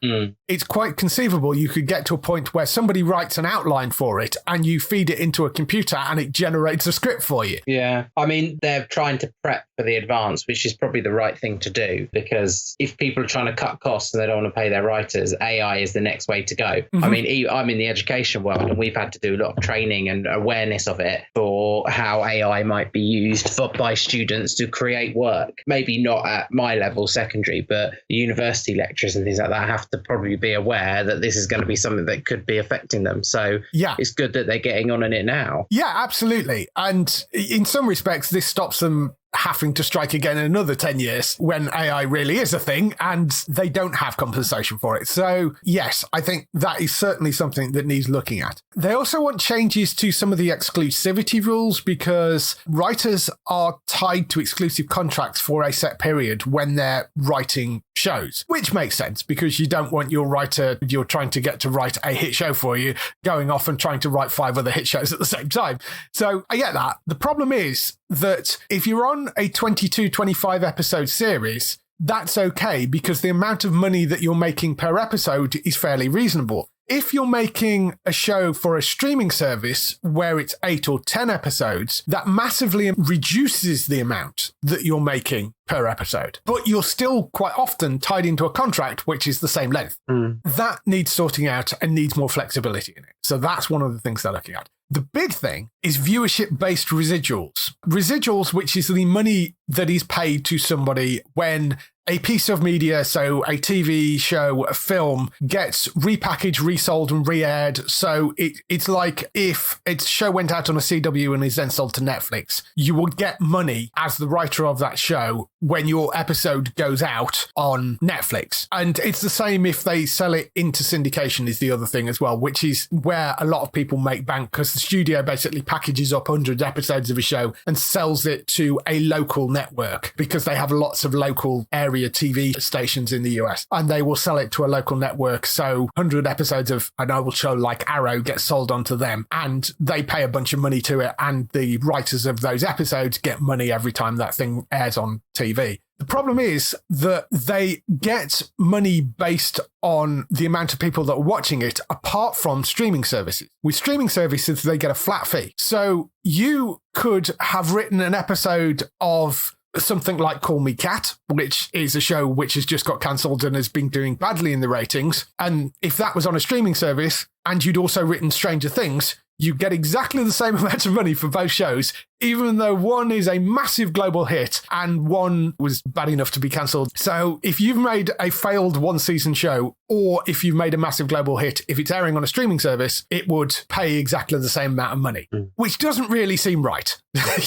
it's quite conceivable you could get to a point where somebody writes an outline for it and you feed it into a computer and it generates a script for you. Yeah. I mean, they're trying to prep for the advance, which is probably the right thing to do, because if people are trying to cut costs and they don't want to pay their writers, AI is the next way to go. I mean, I'm in the education world and we've had to do a lot of training and awareness of it for how AI might be used by students to create work. Maybe not at my level, secondary, but university lecturers and things like that have to probably be aware that this is going to be something that could be affecting them. So yeah, it's good that they're getting on in it now. Yeah, absolutely. And in some respects, this stops them having to strike again in another 10 years when AI really is a thing and they don't have compensation for it. So yes, I think that is certainly something that needs looking at. They also want changes to some of the exclusivity rules because writers are tied to exclusive contracts for a set period when they're writing shows, which makes sense because you don't want your writer you're trying to get to write a hit show for you going off and trying to write 5 other hit shows at the same time. So I get that. The problem is that if you're on a 22, 25 episode series, that's okay because the amount of money that you're making per episode is fairly reasonable. If you're making a show for a streaming service where it's 8 or 10 episodes, that massively reduces the amount that you're making per episode. But you're still quite often tied into a contract which is the same length. That needs sorting out and needs more flexibility in it. So that's one of the things they're looking at. The big thing is viewership-based residuals. Residuals, which is the money that is paid to somebody when a piece of media, so a TV show, a film, gets repackaged, resold, and re-aired. So it's like if its show went out on a CW and is then sold to Netflix, you will get money as the writer of that show when your episode goes out on Netflix. And it's the same if they sell it into syndication is the other thing as well, which is where a lot of people make bank because the studio basically packages up 100 episodes of a show and sells it to a local network because they have lots of local area TV stations in the US, and they will sell it to a local network. So 100 episodes of an old show like Arrow gets sold onto them, and they pay a bunch of money to it, and the writers of those episodes get money every time that thing airs on TV. The problem is that they get money based on the amount of people that are watching it, apart from streaming services. With streaming services, they get a flat fee. So you could have written an episode of something like Call Me Cat, which is a show which has just got cancelled and has been doing badly in the ratings. And if that was on a streaming service and you'd also written Stranger Things, you get exactly the same amount of money for both shows, even though one is a massive global hit and one was bad enough to be cancelled. So if you've made a failed one-season show, or if you've made a massive global hit, if it's airing on a streaming service, it would pay exactly the same amount of money, which doesn't really seem right.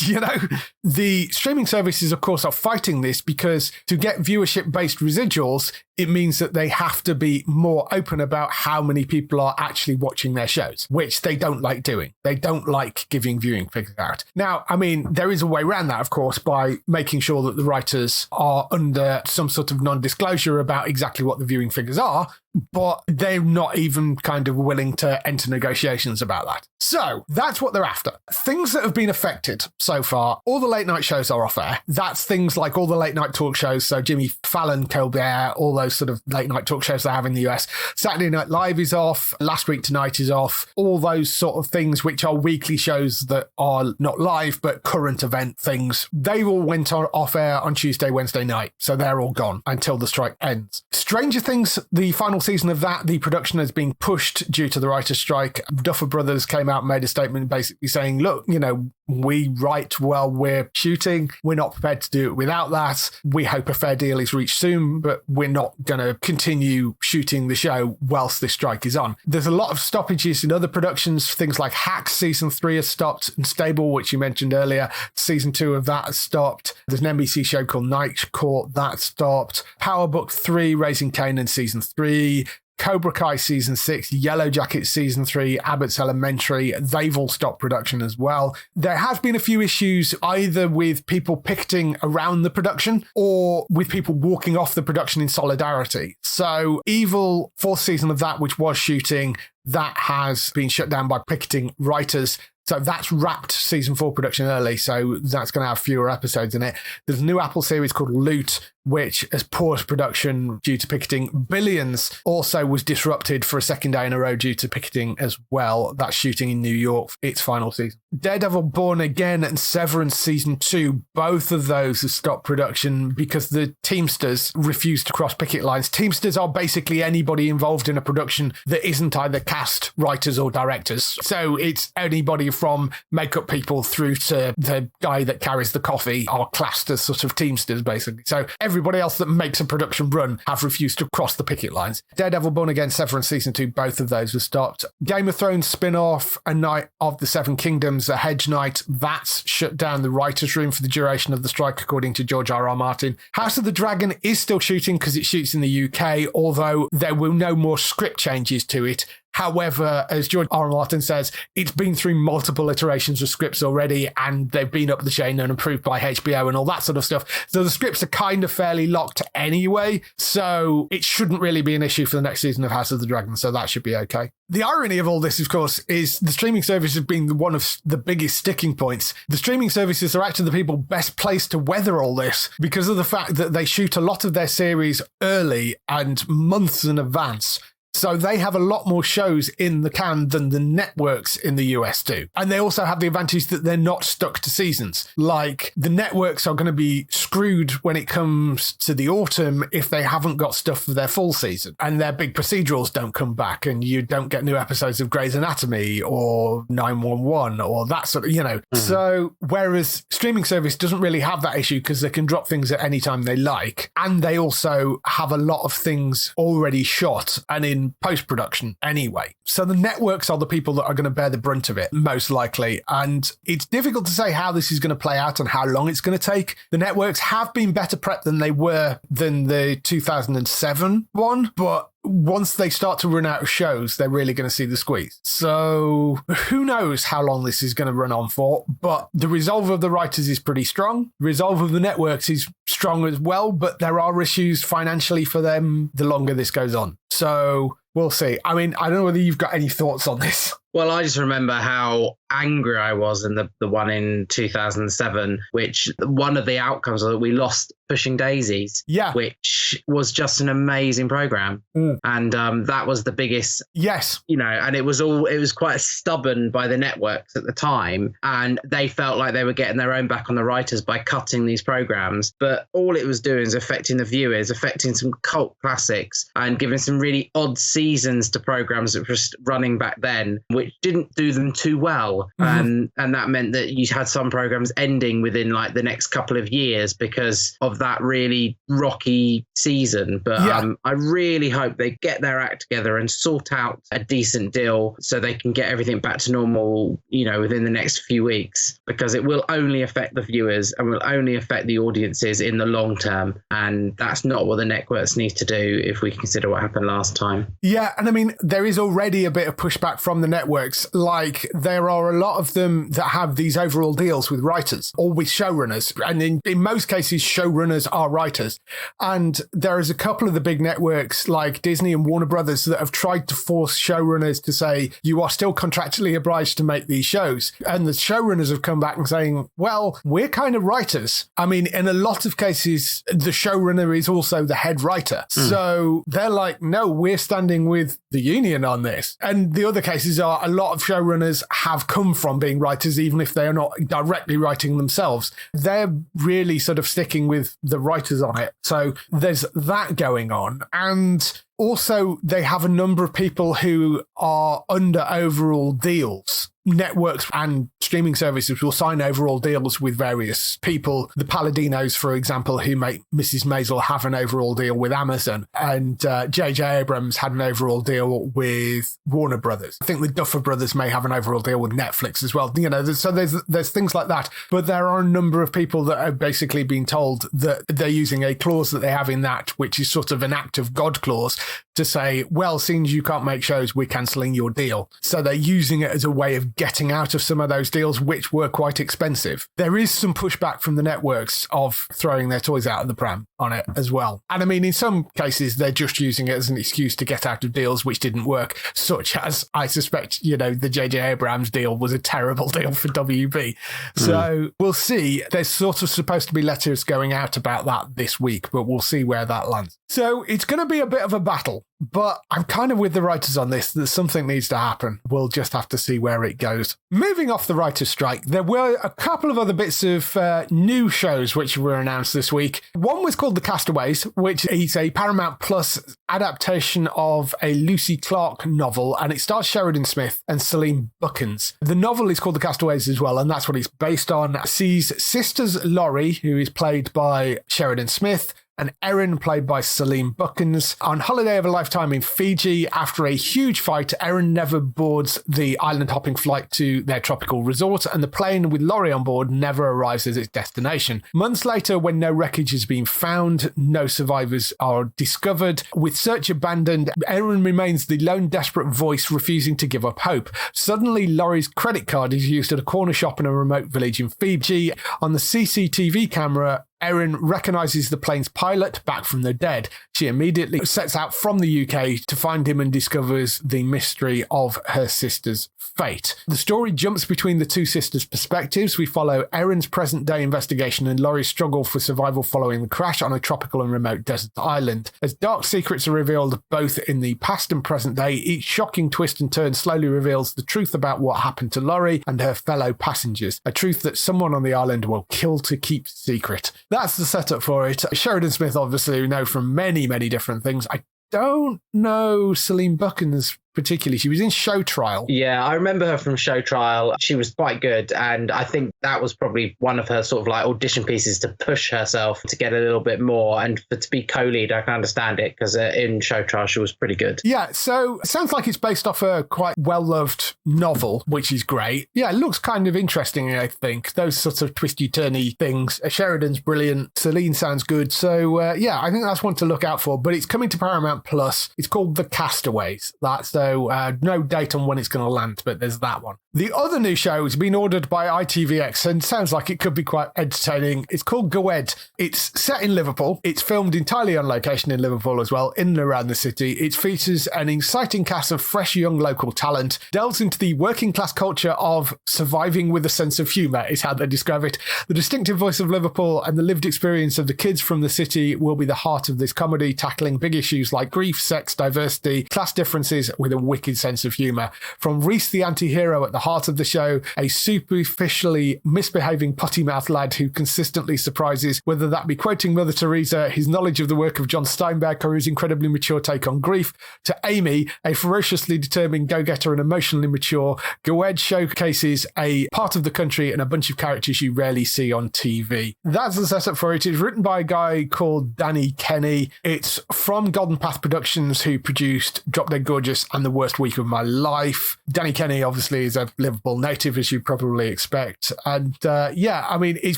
You know, the streaming services, of course, are fighting this because to get viewership-based residuals, it means that they have to be more open about how many people are actually watching their shows, which they don't like doing. They don't like giving viewing figures out. Now, I mean, there is a way around that, of course, by making sure that the writers are under some sort of non-disclosure about exactly what the viewing figures are, but they're not even kind of willing to enter negotiations about that. So that's what they're after. Things that have been affected so far, all the late night shows are off air. That's things like all the late night talk shows. So Jimmy Fallon, Colbert, all those sort of late night talk shows they have in the US. Saturday Night Live is off. Last Week Tonight is off. All those sort of things, which are weekly shows that are not live, but current event things. They all went off air on Tuesday, Wednesday night. So they're all gone until the strike ends. Stranger Things, the final season of that, the production has been pushed due to the writer's strike. Duffer Brothers came out and made a statement basically saying, look, you know, we write while we're shooting. We're not prepared to do it without that. We hope a fair deal is reached soon, but we're not going to continue shooting the show whilst this strike is on. There's a lot of stoppages in other productions. Things like Hacks season 3 has stopped, and Stable, which you mentioned earlier, season 2 of that has stopped. There's an NBC show called Night Court that stopped. Power Book 3, Raising Kanan season 3. Cobra Kai season 6, Yellow Jackets season 3, Abbott's Elementary, they've all stopped production as well. There have been a few issues either with people picketing around the production or with people walking off the production in solidarity. So Evil, 4th season of that, which was shooting, that has been shut down by picketing writers. So that's wrapped season 4 production early, so that's going to have fewer episodes in it. There's a new Apple series called Loot, which has paused production due to picketing. Billions also was disrupted for a second day in a row due to picketing as well. That's shooting in New York, its final season. Daredevil Born Again and Severance season 2, both of those have stopped production because the Teamsters refused to cross picket lines. Teamsters are basically anybody involved in a production that isn't either cast, writers or directors. So it's anybody from makeup people through to the guy that carries the coffee are classed as sort of Teamsters, basically. So everybody else that makes a production run have refused to cross the picket lines. Daredevil Born Again, Severance season 2, both of those were stopped. Game of Thrones spin-off, A Night of the Seven Kingdoms, A Hedge Knight, that's shut down the writer's room for the duration of the strike, according to George R.R. Martin. House of the Dragon is still shooting because it shoots in the UK, although there will no more script changes to it. However, as George R. R. Martin says, it's been through multiple iterations of scripts already, and they've been up the chain and approved by HBO and all that sort of stuff. So the scripts are kind of fairly locked anyway, so it shouldn't really be an issue for the next season of House of the Dragon, so that should be okay. The irony of all this, of course, is the streaming services have been one of the biggest sticking points. The streaming services are actually the people best placed to weather all this because of the fact that they shoot a lot of their series early and months in advance. So they have a lot more shows in the can than the networks in the US do. And they also have the advantage that they're not stuck to seasons. Like, the networks are going to be screwed when it comes to the autumn if they haven't got stuff for their full season. And their big procedurals don't come back and you don't get new episodes of Grey's Anatomy or 911 or that sort of, you know. So whereas streaming service doesn't really have that issue because they can drop things at any time they like. And they also have a lot of things already shot and in post-production anyway. So the networks are the people that are going to bear the brunt of it, most likely. And it's difficult to say how this is going to play out and how long it's going to take. The networks have been better prepped than they were than the 2007 one, but once they start to run out of shows, they're really going to see the squeeze. So who knows how long this is going to run on for, but the resolve of the writers is pretty strong. The resolve of the networks is strong as well, but there are issues financially for them the longer this goes on. So we'll see. I mean, I don't know whether you've got any thoughts on this. Well, I just remember how angry I was in the one in 2007, which one of the outcomes was that we lost Pushing Daisies, which was just an amazing program. And that was the biggest, and it was quite stubborn by the networks at the time. And they felt like they were getting their own back on the writers by cutting these programs. But all it was doing is affecting the viewers, affecting some cult classics and giving some really odd seasons to programs that were just running back then, which didn't do them too well. And that meant that you had some programs ending within like the next couple of years because of that really rocky season. But I really hope they get their act together and sort out a decent deal so they can get everything back to normal, within the next few weeks, because it will only affect the viewers and will only affect the audiences in the long term. And that's not what the networks need to do if we consider what happened last time. Yeah. And I mean, there is already a bit of pushback from the networks. Like there are a lot of them that have these overall deals with writers or with showrunners. And in most cases, showrunners are writers. And there is a couple of the big networks like Disney and Warner Brothers that have tried to force showrunners to say, you are still contractually obliged to make these shows. And the showrunners have come back and saying, well, we're kind of writers. I mean, in a lot of cases, the showrunner is also the head writer. So they're like, no, we're standing with the union on this. And the other cases are a lot of showrunners have come from being writers, even if they are not directly writing themselves. They're really sort of sticking with the writers on it. So there's that going on. And also, they have a number of people who are under overall deals. Networks and streaming services will sign overall deals with various people. The Paladinos, for example, who make Mrs. Maisel, have an overall deal with Amazon. And J.J. Abrams had an overall deal with Warner Brothers. I think the Duffer Brothers may have an overall deal with Netflix as well. So there's things like that. But there are a number of people that are basically being told that they're using a clause that they have in that, which is sort of an act of God clause, to say, well, seeing as you can't make shows, we're cancelling your deal. So they're using it as a way of getting out of some of those deals, which were quite expensive. There is some pushback from the networks of throwing their toys out of the pram on it as well. And I mean, in some cases, they're just using it as an excuse to get out of deals which didn't work, such as, I suspect, the J.J. Abrams deal was a terrible deal for WB. So we'll see. There's sort of supposed to be letters going out about that this week, but we'll see where that lands. So it's going to be a bit of a battle. But I'm kind of with the writers on this, that something needs to happen. We'll just have to see where it goes. Moving off the writer's strike, there were a couple of other bits of new shows which were announced this week. One was called The Castaways, which is a Paramount Plus adaptation of a Lucy Clarke novel, and it stars Sheridan Smith and Celine Buckens. The novel is called The Castaways as well, and that's what it's based on. It sees sisters Laurie, who is played by Sheridan Smith, and Erin, played by Celine Buckens, on holiday of a lifetime in Fiji. After a huge fight, Erin never boards the island-hopping flight to their tropical resort, and the plane with Laurie on board never arrives at its destination. Months later, when no wreckage has been found, no survivors are discovered. With search abandoned, Erin remains the lone desperate voice refusing to give up hope. Suddenly, Laurie's credit card is used at a corner shop in a remote village in Fiji. On the CCTV camera, Erin recognises the plane's pilot back from the dead. She immediately sets out from the UK to find him and discovers the mystery of her sister's fate. The story jumps between the two sisters' perspectives. We follow Erin's present-day investigation and Laurie's struggle for survival following the crash on a tropical and remote desert island. As dark secrets are revealed both in the past and present day, each shocking twist and turn slowly reveals the truth about what happened to Laurie and her fellow passengers, a truth that someone on the island will kill to keep secret. That's the setup for it. Sheridan Smith, obviously, we know from many, many different things. I don't know Celine Buckens particularly. She was in Show Trial. Yeah, I remember her from Show Trial. She was quite good. And I think that was probably one of her sort of like audition pieces to push herself to get a little bit more. And to be co-lead, I can understand it because in Show Trial, she was pretty good. Yeah, so it sounds like it's based off a quite well-loved novel, which is great. Yeah, it looks kind of interesting, I think. Those sorts of twisty-turny things. Sheridan's brilliant. Celine sounds good. So, yeah, I think that's one to look out for. But it's coming to Paramount Plus. It's called The Castaways. That's so no date on when it's going to land, but there's that one. The other new show has been ordered by ITVX and sounds like it could be quite entertaining. It's called Gwed. It's set in Liverpool. It's filmed entirely on location in Liverpool as well, in and around the city. It features an exciting cast of fresh young local talent, delves into the working class culture of surviving with a sense of humour, is how they describe it. The distinctive voice of Liverpool and the lived experience of the kids from the city will be the heart of this comedy, tackling big issues like grief, sex, diversity, class differences with a wicked sense of humour. From Reese the anti-hero at the heart of the show, a superficially misbehaving potty-mouthed lad who consistently surprises, whether that be quoting Mother Teresa, his knowledge of the work of John Steinbeck, or his incredibly mature take on grief, to Amy, a ferociously determined go-getter and emotionally mature. Gwed showcases a part of the country and a bunch of characters you rarely see on TV. That's the setup for it. It's written by a guy called Danny Kenny. It's from Golden Path Productions, who produced Drop Dead Gorgeous and The Worst Week of My Life. Danny Kenny obviously is a Liverpool native, as you probably expect. And yeah, I mean, it's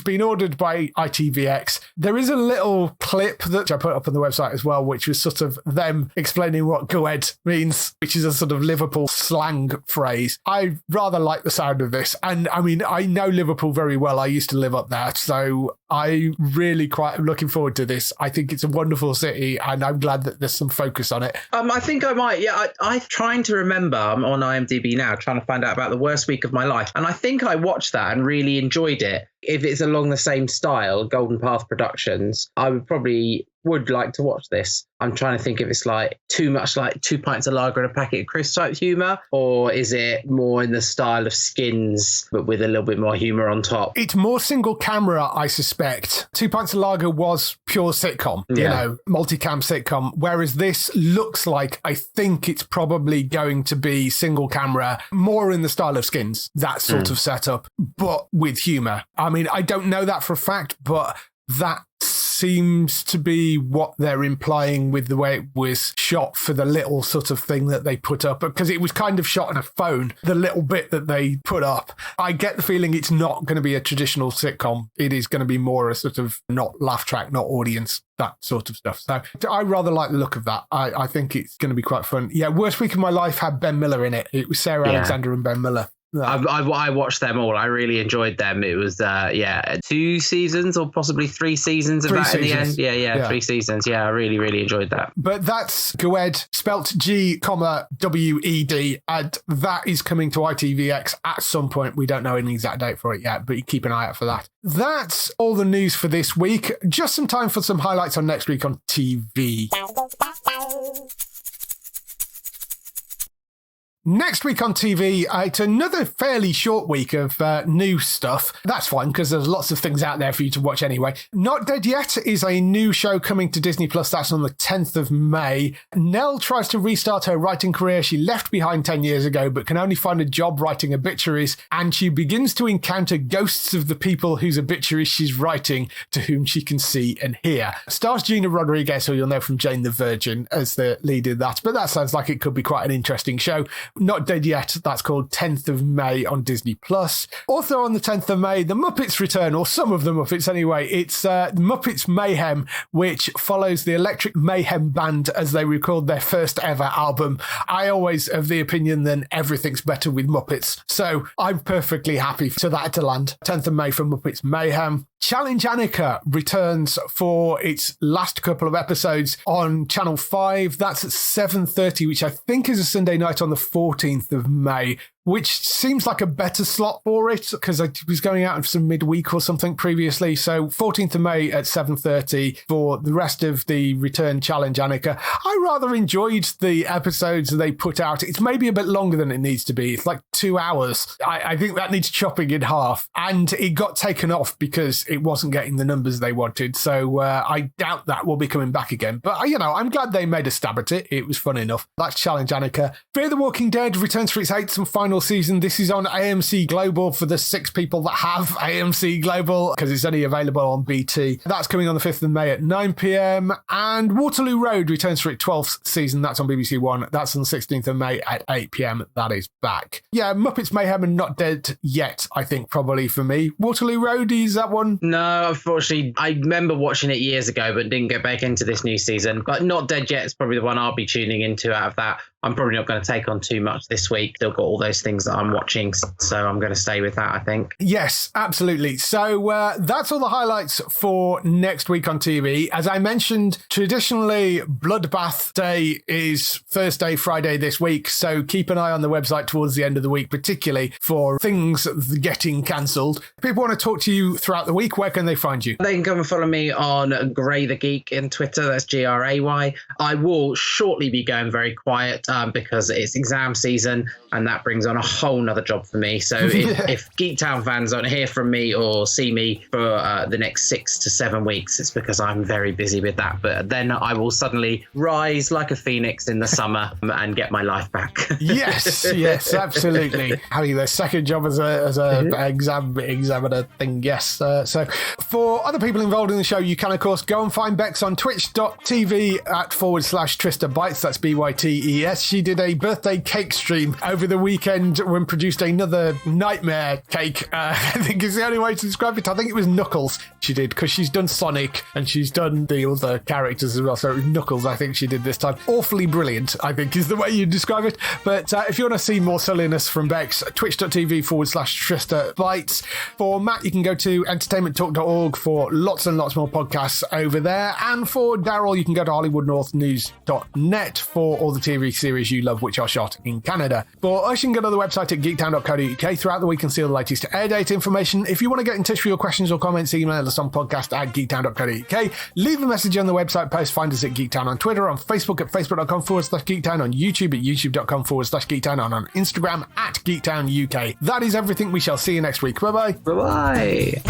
been ordered by ITVX. There is a little clip that I put up on the website as well, which was sort of them explaining what Gwed means, which is a sort of Liverpool slang phrase. I rather like the sound of this. And I mean, I know Liverpool very well. I used to live up there. So I really quite am looking forward to this. I think it's a wonderful city and I'm glad that there's some focus on it. I think I might. Yeah, I'm trying to remember. I'm on IMDb now, trying to find out about The Worst Week of My Life. And I think I watched that and really enjoyed it. If it's along the same style, Golden Path Productions, I would like to watch this. I'm trying to think if it's like too much like 2 pints of lager and a packet of crisps type humour, or is it more in the style of Skins, but with a little bit more humour on top? It's more single camera, I suspect. 2 pints of lager was pure sitcom, you know, multicam sitcom, whereas this looks like, I think it's probably going to be single camera, more in the style of Skins, that sort of setup, but with humour. I mean, I don't know that for a fact, but that seems to be what they're implying with the way it was shot for the little sort of thing that they put up, because it was kind of shot on a phone, the little bit that they put up. I get the feeling it's not going to be a traditional sitcom. It is going to be more a sort of not laugh track, not audience, that sort of stuff. So I rather like the look of that. I think it's going to be quite fun. Yeah, Worst Week of My Life had Ben Miller in it. It was Sarah Alexander and Ben Miller. I watched them all. I really enjoyed them. It was 2 seasons or possibly 3 seasons of that in the end. Yeah, 3 seasons. Yeah, I really, really enjoyed that. But that's Gwed, spelt G,WED, and that is coming to ITVX at some point. We don't know an exact date for it yet, but you keep an eye out for that. That's all the news for this week. Just some time for some highlights on next week on TV. Next week on TV, it's another fairly short week of new stuff. That's fine, because there's lots of things out there for you to watch anyway. Not Dead Yet is a new show coming to Disney+. That's on the 10th of May. Nell tries to restart her writing career she left behind 10 years ago, but can only find a job writing obituaries, and she begins to encounter ghosts of the people whose obituaries she's writing, to whom she can see and hear. Stars Gina Rodriguez, who you'll know from Jane the Virgin, as the lead in that, but that sounds like it could be quite an interesting show. Not Dead Yet, that's called 10th of May on Disney+. Also on the 10th of May, The Muppets return, or some of the Muppets anyway. It's Muppets Mayhem, which follows the Electric Mayhem Band as they record their first ever album. I always have the opinion that everything's better with Muppets, so I'm perfectly happy for that to land. 10th of May for Muppets Mayhem. Challenge Annika returns for its last couple of episodes on Channel 5. That's at 7:30, which I think is a Sunday night on the 14th of May, which seems like a better slot for it because it was going out of some midweek or something previously. So 14th of May at 7:30 for the rest of the Return Challenge, Annika. I rather enjoyed the episodes they put out. It's maybe a bit longer than it needs to be. It's like 2 hours. I think that needs chopping in half. And it got taken off because it wasn't getting the numbers they wanted. So I doubt that will be coming back again. But, I'm glad they made a stab at it. It was fun enough. That's Challenge, Annika. Fear the Walking Dead returns for its 8th and final season. This is on AMC Global for the 6 people that have AMC Global because it's only available on BT. That's coming on the 5th of May at 9 p.m. And Waterloo Road returns for its 12th season. That's on BBC One. That's on the 16th of May at 8 p.m. That is back. Yeah, Muppets Mayhem and Not Dead Yet, I think, probably for me. Waterloo Road, is that one? No, unfortunately, I remember watching it years ago, but didn't get back into this new season. But Not Dead Yet is probably the one I'll be tuning into out of that. I'm probably not going to take on too much this week. Still got all those things that I'm watching, so I'm going to stay with that, I think. Yes, absolutely. So that's all the highlights for next week on TV. As I mentioned, traditionally, Bloodbath Day is Thursday, Friday this week, so keep an eye on the website towards the end of the week, particularly for things getting cancelled. If people want to talk to you throughout the week, where can they find you? They can come and follow me on Gray the Geek in Twitter. That's Gray. I will shortly be going very quiet because it's exam season and that brings on a whole nother job for me. So if Geektown fans don't hear from me or see me for the next 6 to 7 weeks, it's because I'm very busy with that. But then I will suddenly rise like a phoenix in the summer and get my life back. Yes, absolutely. Having the second job as a examiner thing, yes. So for other people involved in the show, you can, of course, go and find Bex on twitch.tv/Trista Bites. That's BYTES. She did a birthday cake stream over the weekend and produced another nightmare cake. I think is the only way to describe it. I think it was Knuckles she did, because she's done Sonic and she's done the other characters as well. So it was Knuckles, I think she did this time. Awfully brilliant, I think, is the way you describe it. But if you want to see more silliness from Bex, twitch.tv/Trista Bites. For Matt, you can go to entertainmenttalk.org for lots and lots more podcasts over there. And for Daryl, you can go to hollywoodnorthnews.net for all the TV series you love which are shot in Canada. For us, you can go to the website at geektown.co.uk throughout the week and see all the latest air date information. If you want to get in touch with your questions or comments, email us on podcast@geektown.co.uk. Leave a message on the website post. Find us at Geektown on Twitter, on Facebook at facebook.com/Geektown, on YouTube at youtube.com/Geektown, and on Instagram at Geektown UK. That is everything. We shall see you next week. Bye-bye. Bye-bye.